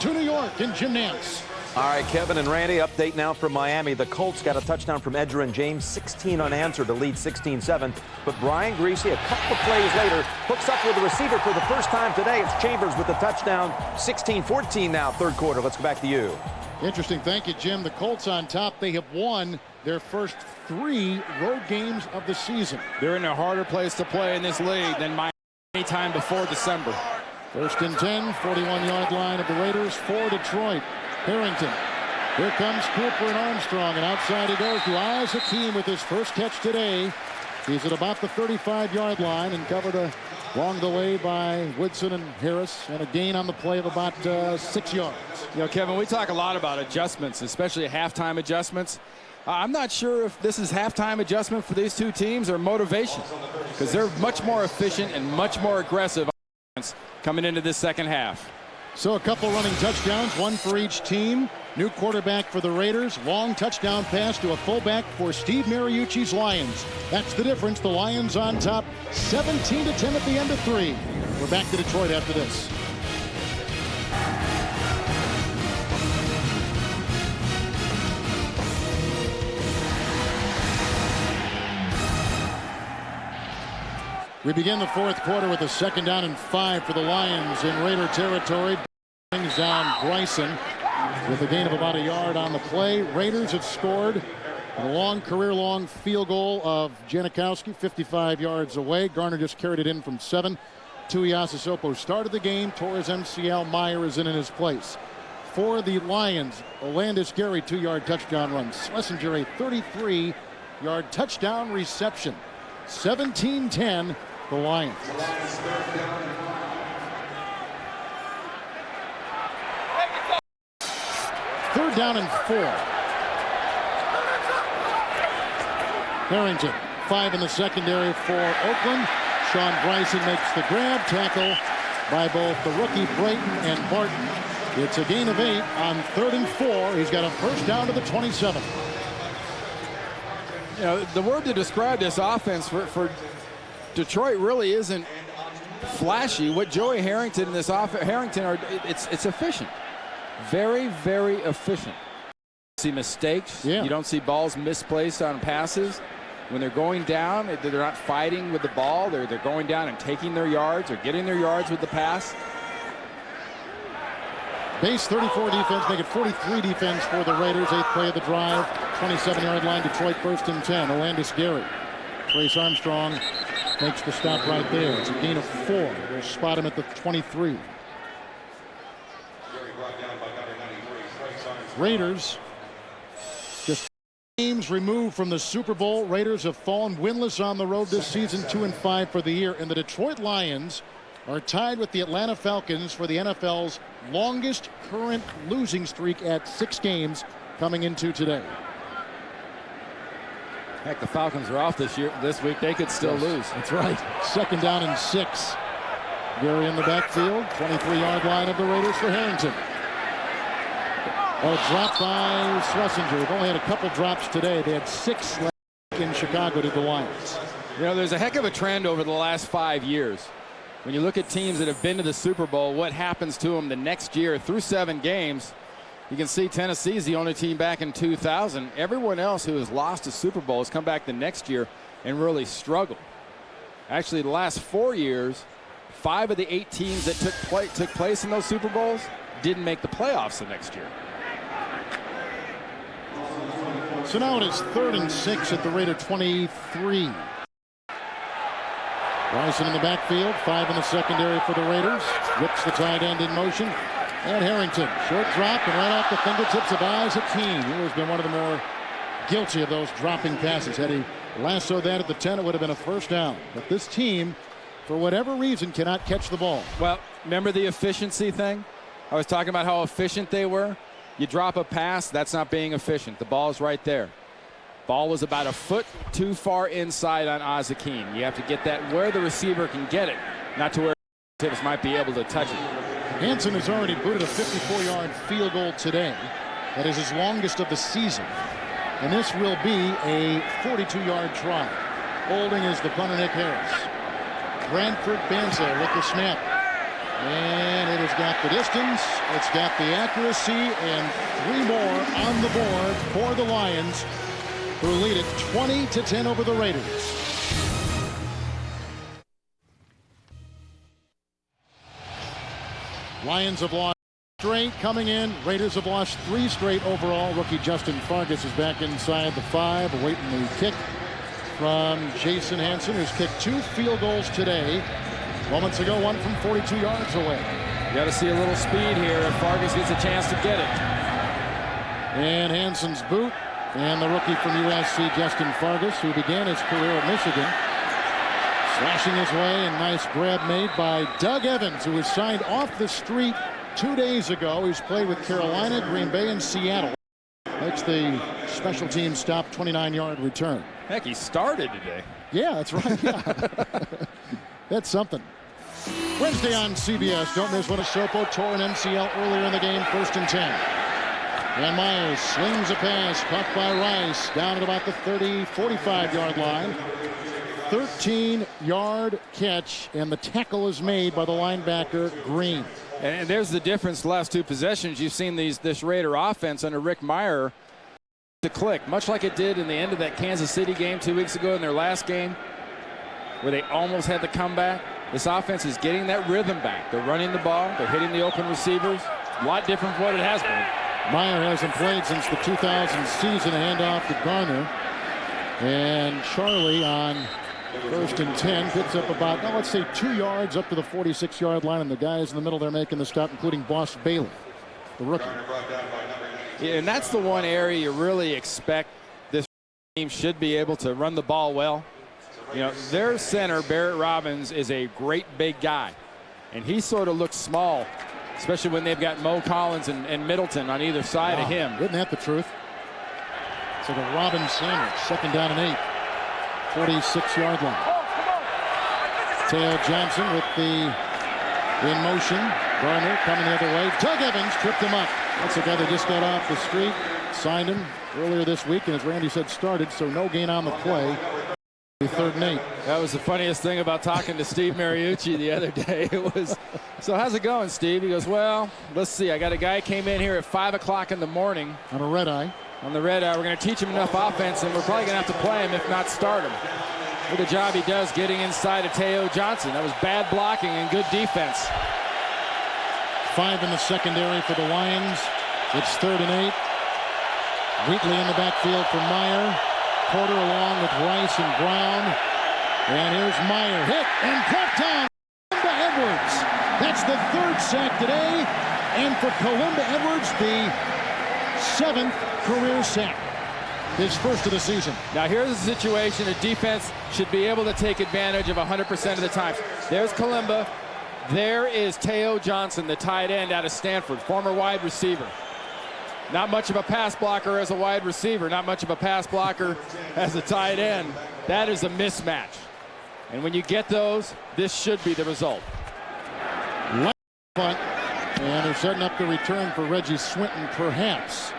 To New York in Jim Nantz. All right, Kevin and Randy, update now from Miami. The Colts got a touchdown from Edgerrin James, 16 unanswered to lead 16-7. But Brian Griese, a couple of plays later, hooks up with the receiver for the first time today. It's Chambers with the touchdown, 16-14 now, 3rd quarter. Let's go back to you. Interesting. Thank you, Jim. The Colts on top. They have won their first 3 road games of the season. They're in a harder place to play in this league than Miami any time before December. 1st and 10, 41-yard line of the Raiders for Detroit. Harrington. Here comes Cooper and Armstrong, and outside he goes to Isaac Hakeem with his first catch today. He's at about the 35-yard line and covered along the way by Woodson and Harris, and a gain on the play of about 6 yards. You know, Kevin, we talk a lot about adjustments, especially halftime adjustments. I'm not sure if this is halftime adjustment for these two teams or motivation, because they're much more efficient and much more aggressive coming into this second half. So a couple running touchdowns, one for each team. New quarterback for the Raiders. Long touchdown pass to a fullback for Steve Mariucci's Lions. That's the difference. The Lions on top, 17-10 at the end of 3. We're back to Detroit after this. We begin the 4th quarter with a 2nd down and 5 for the Lions in Raider territory. Brings down Bryson with a gain of about a yard on the play. Raiders have scored a long career-long field goal of Janikowski, 55 yards away. Garner just carried it in from 7. Tuiasosopo started the game, tore his MCL. Meyer is in his place. For the Lions, Orlandis Gary, 2-yard touchdown run. Schlesinger, a 33-yard touchdown reception. 17-10, the Lions. 3rd down and 4. Harrington, 5 in the secondary for Oakland. Sean Bryson makes the grab. Tackle by both the rookie Brayton and Barton. It's a gain of 8 on 3rd and 4. He's got a first down to the 27. You know, the word to describe this offense for Detroit really isn't flashy. What Joey Harrington and this Harrington are, it's efficient. Very, very efficient. You see mistakes. Yeah. You don't see balls misplaced on passes. When they're going down, they're not fighting with the ball. They're going down and taking their yards or getting their yards with the pass. Base 34 defense, make it 43 defense for the Raiders. 8th play of the drive. 27-yard line, Detroit 1st and 10. Orlandis Gary. Trace Armstrong makes the stop right there. It's a gain of 4. We'll spot him at the 23. Raiders just games removed from the Super Bowl. Raiders have fallen winless on the road this season, 2-5 for the year. And the Detroit Lions are tied with the Atlanta Falcons for the NFL's longest current losing streak at 6 games coming into today. Heck, the Falcons are off this week. They could still lose. That's right. 2nd down and 6. Gary in the backfield. 23-yard line of the Raiders for Harrington. Dropped by Schlesinger. They've only had a couple drops today. They had 6 left in Chicago to the Lions. You know, there's a heck of a trend over the last 5 years. When you look at teams that have been to the Super Bowl, what happens to them the next year through 7 games, you can see Tennessee is the only team back in 2000. Everyone else who has lost a Super Bowl has come back the next year and really struggled. Actually, the last 4 years, 5 of the 8 teams that took place in those Super Bowls didn't make the playoffs the next year. So now it is 3rd and 6 at the Raider 23. Bryson in the backfield, 5 in the secondary for the Raiders. Whips the tight end in motion. And Harrington, short drop and right off the fingertips of Isaac Keene, who has been one of the more guilty of those dropping passes. Had he lassoed that at the 10, it would have been a 1st down. But this team, for whatever reason, cannot catch the ball. Well, remember the efficiency thing? I was talking about how efficient they were. You drop a pass, that's not being efficient. The ball's right there. Ball was about a foot too far inside on Isaac Keene. You have to get that where the receiver can get it, not to where tips might be able to touch it. Hansen has already booted a 54-yard field goal today. That is his longest of the season. And this will be a 42-yard try. Holding is the punter, Nick Harris. Branford Banza with the snap. And it has got the distance, it's got the accuracy, and 3 more on the board for the Lions, who lead it 20-10 over the Raiders. Lions have lost straight coming in. Raiders have lost 3 straight overall. Rookie Justin Fargas is back inside the 5, awaiting the kick from Jason Hansen, who's kicked 2 field goals today. Moments ago, 1 from 42 yards away. You got to see a little speed here if Fargas gets a chance to get it. And Hansen's boot. And the rookie from USC, Justin Fargas, who began his career at Michigan. Slashing his way, and nice grab made by Doug Evans, who was signed off the street 2 days ago. He's played with Carolina, Green Bay, and Seattle. Makes the special team stop, 29-yard return. Heck, he started today. Yeah, that's right. Yeah. That's something. Wednesday on CBS. Don't miss Tuiasosopo tore an MCL earlier in the game. 1st and 10. And Myers slings a pass, caught by Rice, down at about the 45-yard line. 13-yard catch, and the tackle is made by the linebacker, Green. And there's the difference the last 2 possessions. You've seen this Raider offense under Rick Meyer to click, much like it did in the end of that Kansas City game 2 weeks ago in their last game, where they almost had the comeback. This offense is getting that rhythm back. They're running the ball. They're hitting the open receivers. A lot different from what it has been. Meyer hasn't played since the 2000 season. A handoff to Garner. And Charlie on 1st and 10 picks up about, let's say 2 yards up to the 46-yard line. And the guys in the middle, they're making the stop, including Boss Bailey, the rookie. Yeah, and that's the one area you really expect this team should be able to run the ball well. You know, their center, Barrett Robbins, is a great big guy. And he sort of looks small, especially when they've got Mo Collins and Middleton on either side of him. Isn't that the truth? So the Robbins sandwich, 2nd down and 8. 46-yard line. Teo Johnson with the in motion. Garner coming the other way. Doug Evans tripped him up. That's the guy that just got off the street. Signed him earlier this week, and as Randy said, started, so no gain on the play. 3rd and 8. That was the funniest thing about talking to Steve Mariucci the other day. It was, so how's it going, Steve? He goes, well, let's see. I got a guy came in here at 5 o'clock in the morning. On a red eye. On the red eye. We're going to teach him enough offense, and we're probably going to have to play him, if not start him. What a job he does getting inside of Teo Johnson. That was bad blocking and good defense. 5 in the secondary for the Lions. It's 3rd and 8. Wheatley in the backfield for Meyer. Porter along with Rice and Brown. And here's Meyer. Hit and brought down. Kalimba Edwards. That's the 3rd sack today. And for Kalimba Edwards, the 7th career sack. His first of the season. Now here's a situation a defense should be able to take advantage of 100% of the time. There's Kalimba. There is Teo Johnson, the tight end out of Stanford, former wide receiver. Not much of a pass blocker as a wide receiver, not much of a pass blocker as a tight end. That is a mismatch. And when you get those, this should be the result. Punt, and they're setting up the return for Reggie Swinton, perhaps.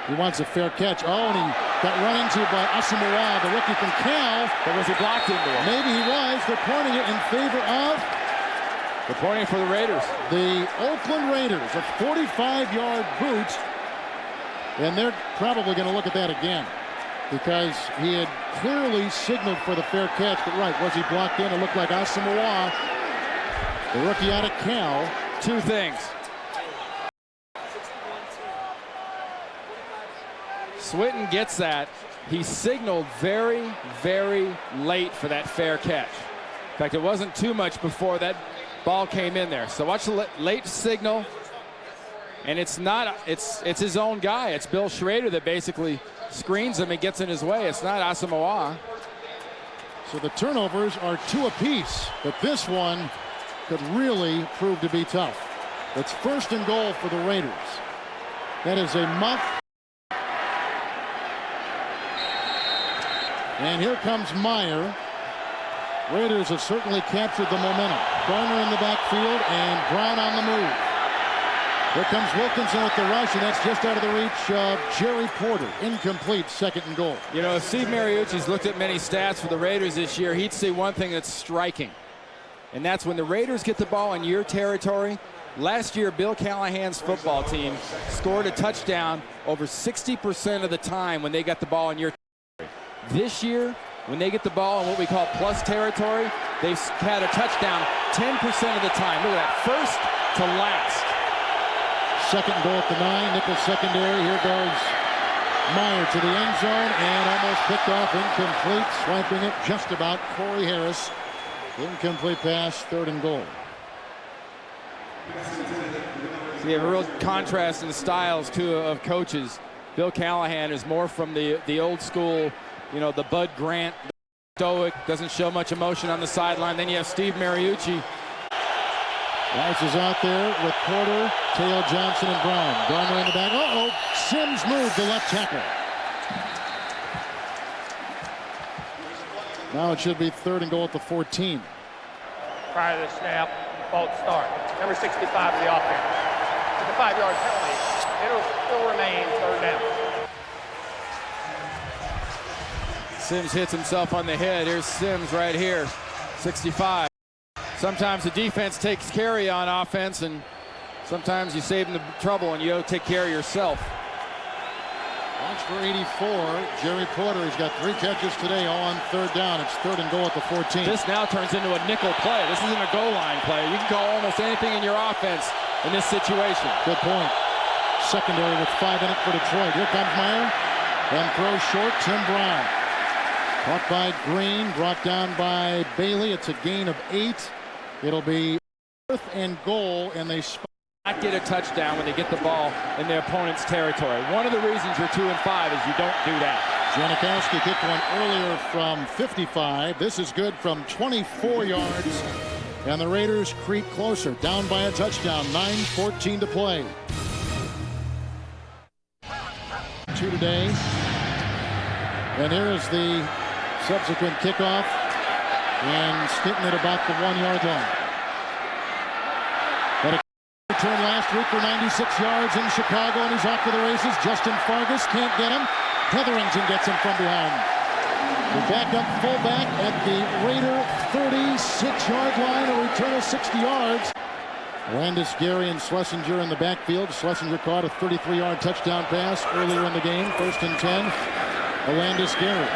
He wants a fair catch. Oh, and he got run into by Asamoah, the rookie from Cal. But was he blocked into him? Maybe he was. They're pointing it in favor of... They're pointing for the Raiders. The Oakland Raiders, a 45-yard boot. And they're probably going to look at that again because he had clearly signaled for the fair catch. But right, was he blocked in? It looked like Asamoah, the rookie out of Cal. 2 things. Swinton gets that. He signaled very, very late for that fair catch. In fact, it wasn't too much before that ball came in there. So watch the late signal. And it's his own guy. It's Bill Schrader that basically screens him and gets in his way. It's not Asamoah. So the turnovers are 2 apiece, but this one could really prove to be tough. It's 1st and goal for the Raiders. That is a muff. And here comes Meyer. Raiders have certainly captured the momentum. Garner in the backfield and Brown on the move. Here comes Wilkinson with the rush, and that's just out of the reach of Jerry Porter. Incomplete, 2nd and goal. You know, if Steve Mariucci's looked at many stats for the Raiders this year, he'd see one thing that's striking. And that's when the Raiders get the ball in your territory. Last year, Bill Callahan's football team scored a touchdown over 60% of the time when they got the ball in your territory. This year, when they get the ball in what we call plus territory, they've had a touchdown 10% of the time. Look at that, first to last. 2nd goal at the 9, nickel secondary. Here goes Meyer to the end zone and almost picked off, incomplete. Swiping it just about Corey Harris. Incomplete pass, 3rd and goal. So you have a real contrast in the styles, too, of coaches. Bill Callahan is more from the old school, you know, the Bud Grant, stoic, doesn't show much emotion on the sideline. Then you have Steve Mariucci. Rice is out there with Porter, Teo Johnson, and Brown. Garner in the back. Uh-oh, Sims moved the left tackle. Now it should be 3rd and goal at the 14. Prior to the snap, false start. Number 65 of the offense. With a 5-yard penalty, it'll still remain 3rd down. Sims hits himself on the head. Here's Sims right here, 65. Sometimes the defense takes carry on offense, and sometimes you save them the trouble and you don't take care of yourself. Watch for 84, Jerry Porter. He's got 3 catches today, all on 3rd down. It's 3rd and goal at the 14. This now turns into a nickel play. This isn't a goal line play. You can call almost anything in your offense in this situation. Good point. Secondary with 5 in it for Detroit. Here comes Meyer. And throws short, Tim Brown. Caught by Green, brought down by Bailey. It's a gain of 8. It'll be 4th and goal, and they not get a touchdown when they get the ball in their opponent's territory. One of the reasons you're 2 and 5 is you don't do that. Janikowski kicked one earlier from 55. This is good from 24 yards. And the Raiders creep closer, down by a touchdown, 9:14 to play. 2 today. And here is the subsequent kickoff. And Stinton at about the 1-yard line. But a return last week for 96 yards in Chicago, and he's off to the races. Justin Fargas can't get him. Hetherington gets him from behind. The backup fullback at the Raider 36-yard line, a return of 60 yards. Orlandis Gary and Schlesinger in the backfield. Schlesinger caught a 33-yard touchdown pass earlier in the game. 1st and 10. Orlandis Gary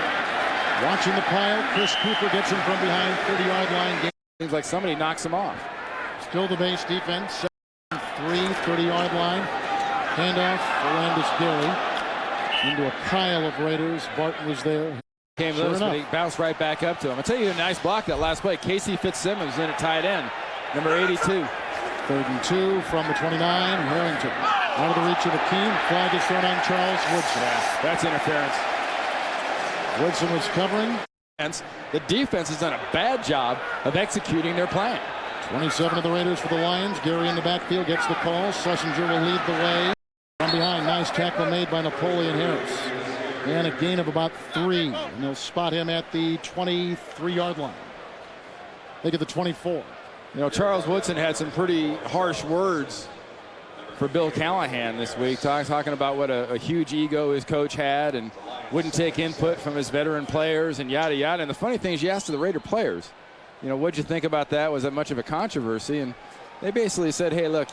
watching the pile. Chris Cooper gets him from behind 30-yard line. Seems like somebody knocks him off. Still the base defense. 3, 30-yard line. Handoff, Orlandis Gary into a pile of Raiders. Barton was there. Came loose, but he bounced right back up to him. I'll tell you a nice block that last play. Casey Fitzsimmons in at tight end, number 82. 3rd and 2 from the 29. Harrington out of the reach of Akeem. Flag is thrown on Charles Woodson. Yeah, that's interference. Woodson was covering. The defense has done a bad job of executing their plan. 27 of the Raiders for the Lions. Gary in the backfield gets the call. Schlesinger will lead the way. From behind, nice tackle made by Napoleon Harris. And a gain of about 3. And they'll spot him at the 23-yard line. They get the 24. You know, Charles Woodson had some pretty harsh words for Bill Callahan this week, talking about what a huge ego his coach had and wouldn't take input from his veteran players and yada yada. And the funny thing is, you asked the Raider players, you know, what'd you think about that? Was that much of a controversy? And they basically said, hey, look,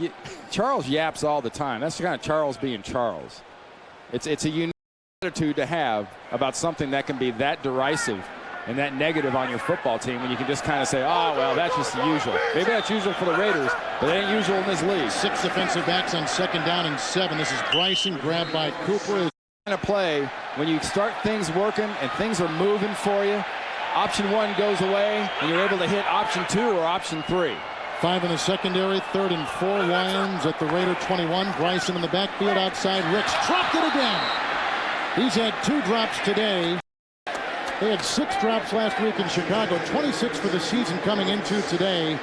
Charles yaps all the time. That's kind of Charles being Charles. It's a unique attitude to have about something that can be that derisive and that negative on your football team when you can just kind of say, oh, well, that's just the usual. Maybe that's usual for the Raiders, but it ain't usual in this league. 6 defensive backs on 2nd down and 7. This is Bryson, grabbed by Cooper. Kind of play when you start things working and things are moving for you. Option 1 goes away, and you're able to hit option 2 or option 3. 5 in the secondary, 3rd and 4. Lions at the Raider 21. Bryson in the backfield outside. Ricks dropped it again. He's had 2 drops today. They had 6 drops last week in Chicago, 26 for the season coming into today,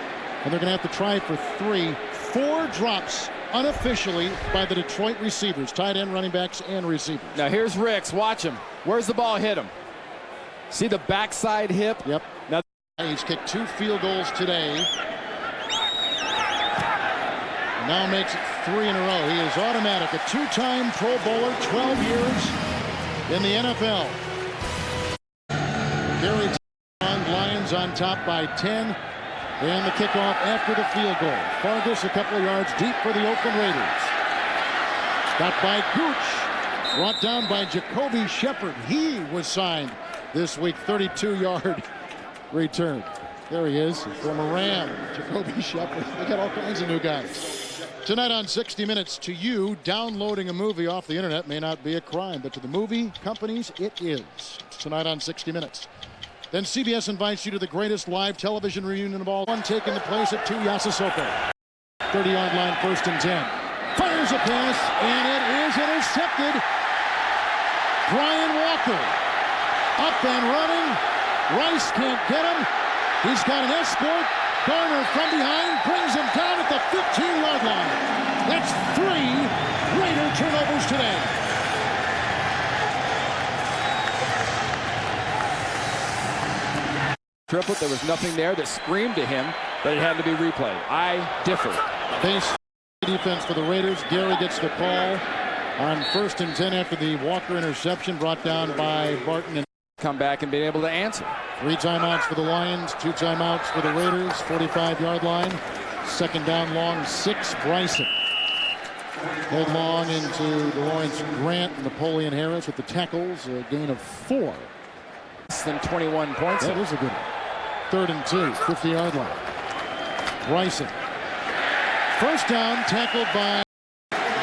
and they're going to have to try for 3. 4 drops unofficially by the Detroit receivers, tight end, running backs, and receivers. Now here's Ricks. Watch him. Where's the ball hit him? See the backside hip? Yep. Now he's kicked 2 field goals today. Now makes it 3 in a row. He is automatic, a 2-time Pro Bowler, 12 years in the NFL. Gary Lions on top by 10. And the kickoff after the field goal. Fargus a couple of yards deep for the Oakland Raiders. Stopped by Gooch. Brought down by Jacoby Shepard. He was signed this week. 32-yard return. There he is, former Ram, Jacoby Shepard. They got all kinds of new guys. Tonight on 60 Minutes, to you, downloading a movie off the internet may not be a crime, but to the movie companies, it is. Tonight on 60 Minutes. Then CBS invites you to the greatest live television reunion of all. One taking the place at Tuiasosopo. 30-yard line, 1st and 10. Fires a pass, and it is intercepted. Brian Walker up and running. Rice can't get him. He's got an escort. Garner from behind brings him down at the 15-yard line. That's 3 Raider turnovers today. triplet. There was nothing there that screamed to him that it had to be replayed. I differ. Base defense for the Raiders. Gary gets the call on 1st and 10 after the Walker interception brought down by Barton. And come back and be able to answer. 3 timeouts for the Lions, 2 timeouts for the Raiders. 45-yard line. 2nd down long, 6. Bryson. Headlong into Lawrence Grant and Napoleon Harris with the tackles. A gain of 4. Less than 21 points. That is a good one. 3rd and 2, 50-yard line. Bryson. 1st down, tackled by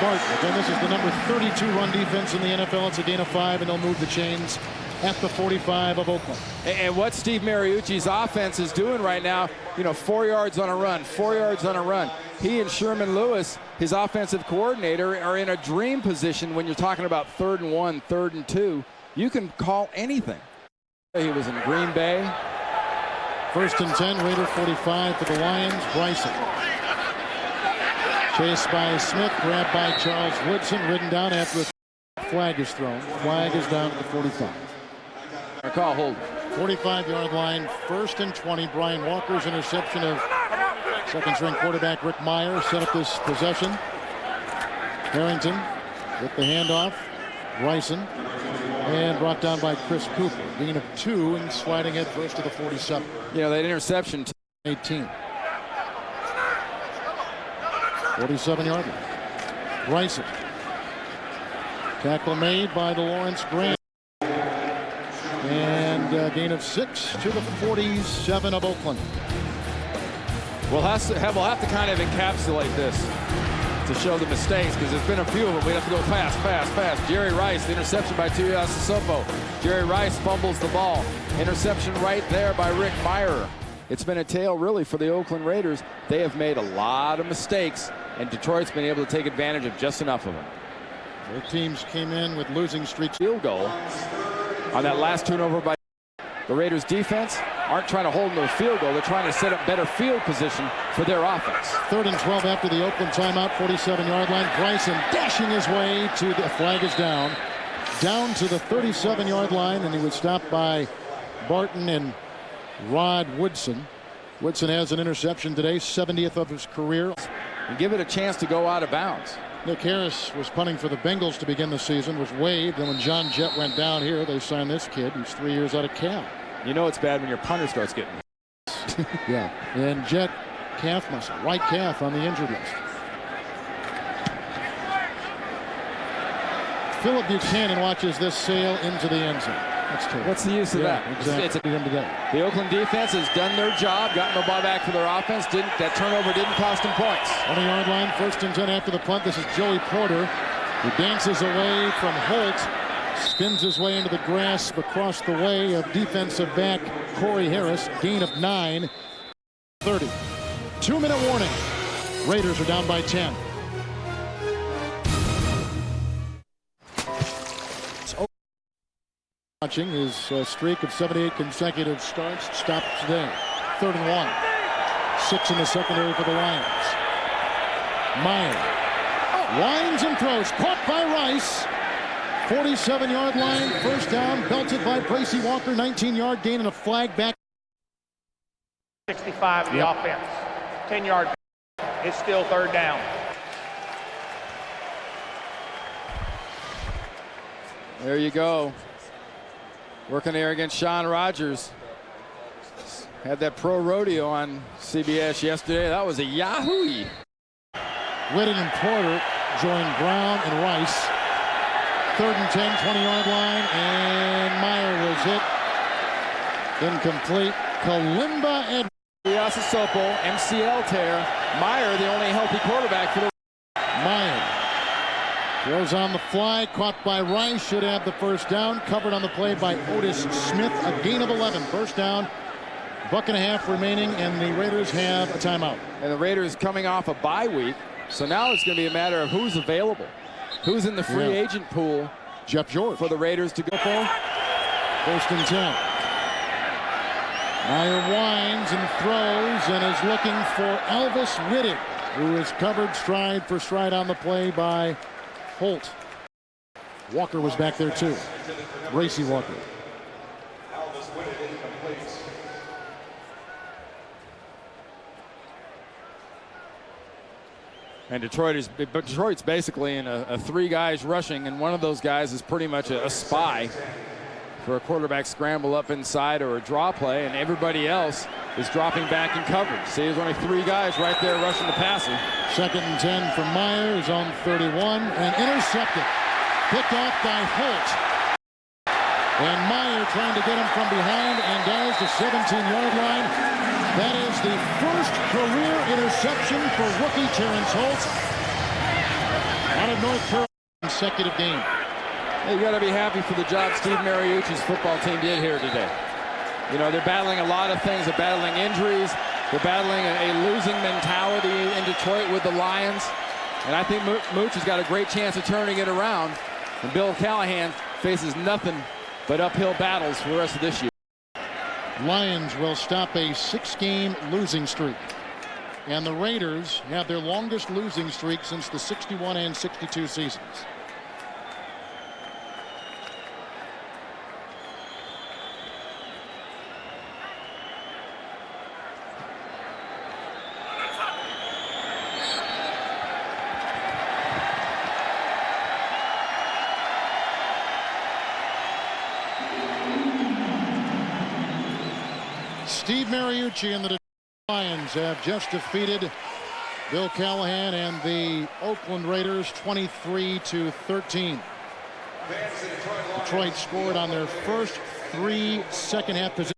Barton. Again, this is the number 32 run defense in the NFL. It's a gain of 5, and they'll move the chains at the 45 of Oakland. And what Steve Mariucci's offense is doing right now, 4 yards on a run, 4 yards on a run. He and Sherman Lewis, his offensive coordinator, are in a dream position when you're talking about 3rd and 1, 3rd and 2. You can call anything. He was in Green Bay. 1st and 10, Raider 45 for the Lions. Bryson. Chased by Smith, grabbed by Charles Woodson, ridden down after a flag is thrown. Flag is down to the 45. A call hold. 45-yard line, 1st and 20. Brian Walker's interception of second-string quarterback Rick Meyer set up this possession. Harrington with the handoff. Bryson And brought down by Chris Cooper. Gain of 2 and sliding head first to the 47. You know, that interception. 18. 47-yard line. Bryson. Tackle made by the Lawrence Grant. And gain of 6 to the 47 of Oakland. We'll have to kind of encapsulate this to show the mistakes, because there's been a few of them. We have to go fast. Jerry Rice, the interception by Tuiasosopo. Jerry Rice fumbles the ball. Interception right there by Rick Meyer. It's been a tale really for the Oakland Raiders. They have made a lot of mistakes, and Detroit's been able to take advantage of just enough of them. Both teams came in with losing streaks. Field goal on that last turnover by the Raiders defense. Aren't trying to hold them to a field goal. They're trying to set up better field position for their offense. 3rd and 12 after the Oakland timeout, 47-yard line. Bryson dashing his way to the flag is down to the 37-yard line, and he was stopped by Barton and Rod Woodson. Woodson has an interception today, 70th of his career. And give it a chance to go out of bounds. Nick Harris was punting for the Bengals to begin the season, was waived, and when John Jett went down here, they signed this kid. He's 3 years out of Cal. You know it's bad when your punter starts getting. Yeah, and Jett calf muscle, right calf on the injured list. Philip Buchanan watches this sail into the end zone. That's terrible. What's the use of that? Exactly. The Oakland defense has done their job, gotten the ball back for their offense. That turnover didn't cost them points. 20-yard line, 1st and 10 after the punt. This is Joey Porter, who dances away from Holt, spins his way into the grasp across the way of defensive back Corey Harris. Gain of 9, 30. 2-minute warning. Raiders are down by 10. Watching his streak of 78 consecutive starts stops today. 3rd and 1. 6 in the secondary for the Lions. Meyer winds and throws, caught by Rice. 47-yard line, 1st down, belted by Bracey Walker. 19-yard gain and a flag back. 65 the offense. 10-yard. It's still 3rd down. There you go. Working there against Sean Rogers. Had that pro rodeo on CBS yesterday. That was a yahoo! Whitting and Porter join Brown and Rice. 3rd and 10, 20-yard line, and Meyer was hit. Incomplete. Kalimba and Tuiasosopo, MCL tear. Meyer, the only healthy quarterback for the. Meyer throws on the fly, caught by Rice, should have the 1st down. Covered on the play by Otis Smith, a gain of 11. 1st down, $1.50 remaining, and the Raiders have a timeout. And the Raiders coming off a bye week, so now it's going to be a matter of who's available. Who's in the free agent pool? Jeff George. For the Raiders to go for. 1st and 10. Meyer winds and throws and is looking for Elvis Whitting, who is covered stride for stride on the play by Holt. Walker was back there too. Bracey Walker. And Detroit's basically in a 3 guys rushing, and one of those guys is pretty much a spy for a quarterback scramble up inside or a draw play, and everybody else is dropping back in coverage. See, there's only 3 guys right there rushing the passer. 2nd and 10 for Meyer, is on 31 and intercepted. Picked off by Holt. And Meyer trying to get him from behind and does the 17-yard line. That is the first career interception for rookie Terrence Holt out of North Carolina. Consecutive game. Hey, you got to be happy for the job Steve Mariucci's football team did here today. You know, they're battling a lot of things. They're battling injuries. They're battling a losing mentality in Detroit with the Lions. And I think Mooch has got a great chance of turning it around. And Bill Callahan faces nothing but uphill battles for the rest of this year. Lions will stop a 6-game losing streak. And the Raiders have their longest losing streak since the 61 and 62 seasons. Steve Mariucci and the Detroit Lions have just defeated Bill Callahan and the Oakland Raiders 23-13. Detroit scored on their first 3 second-half possessions.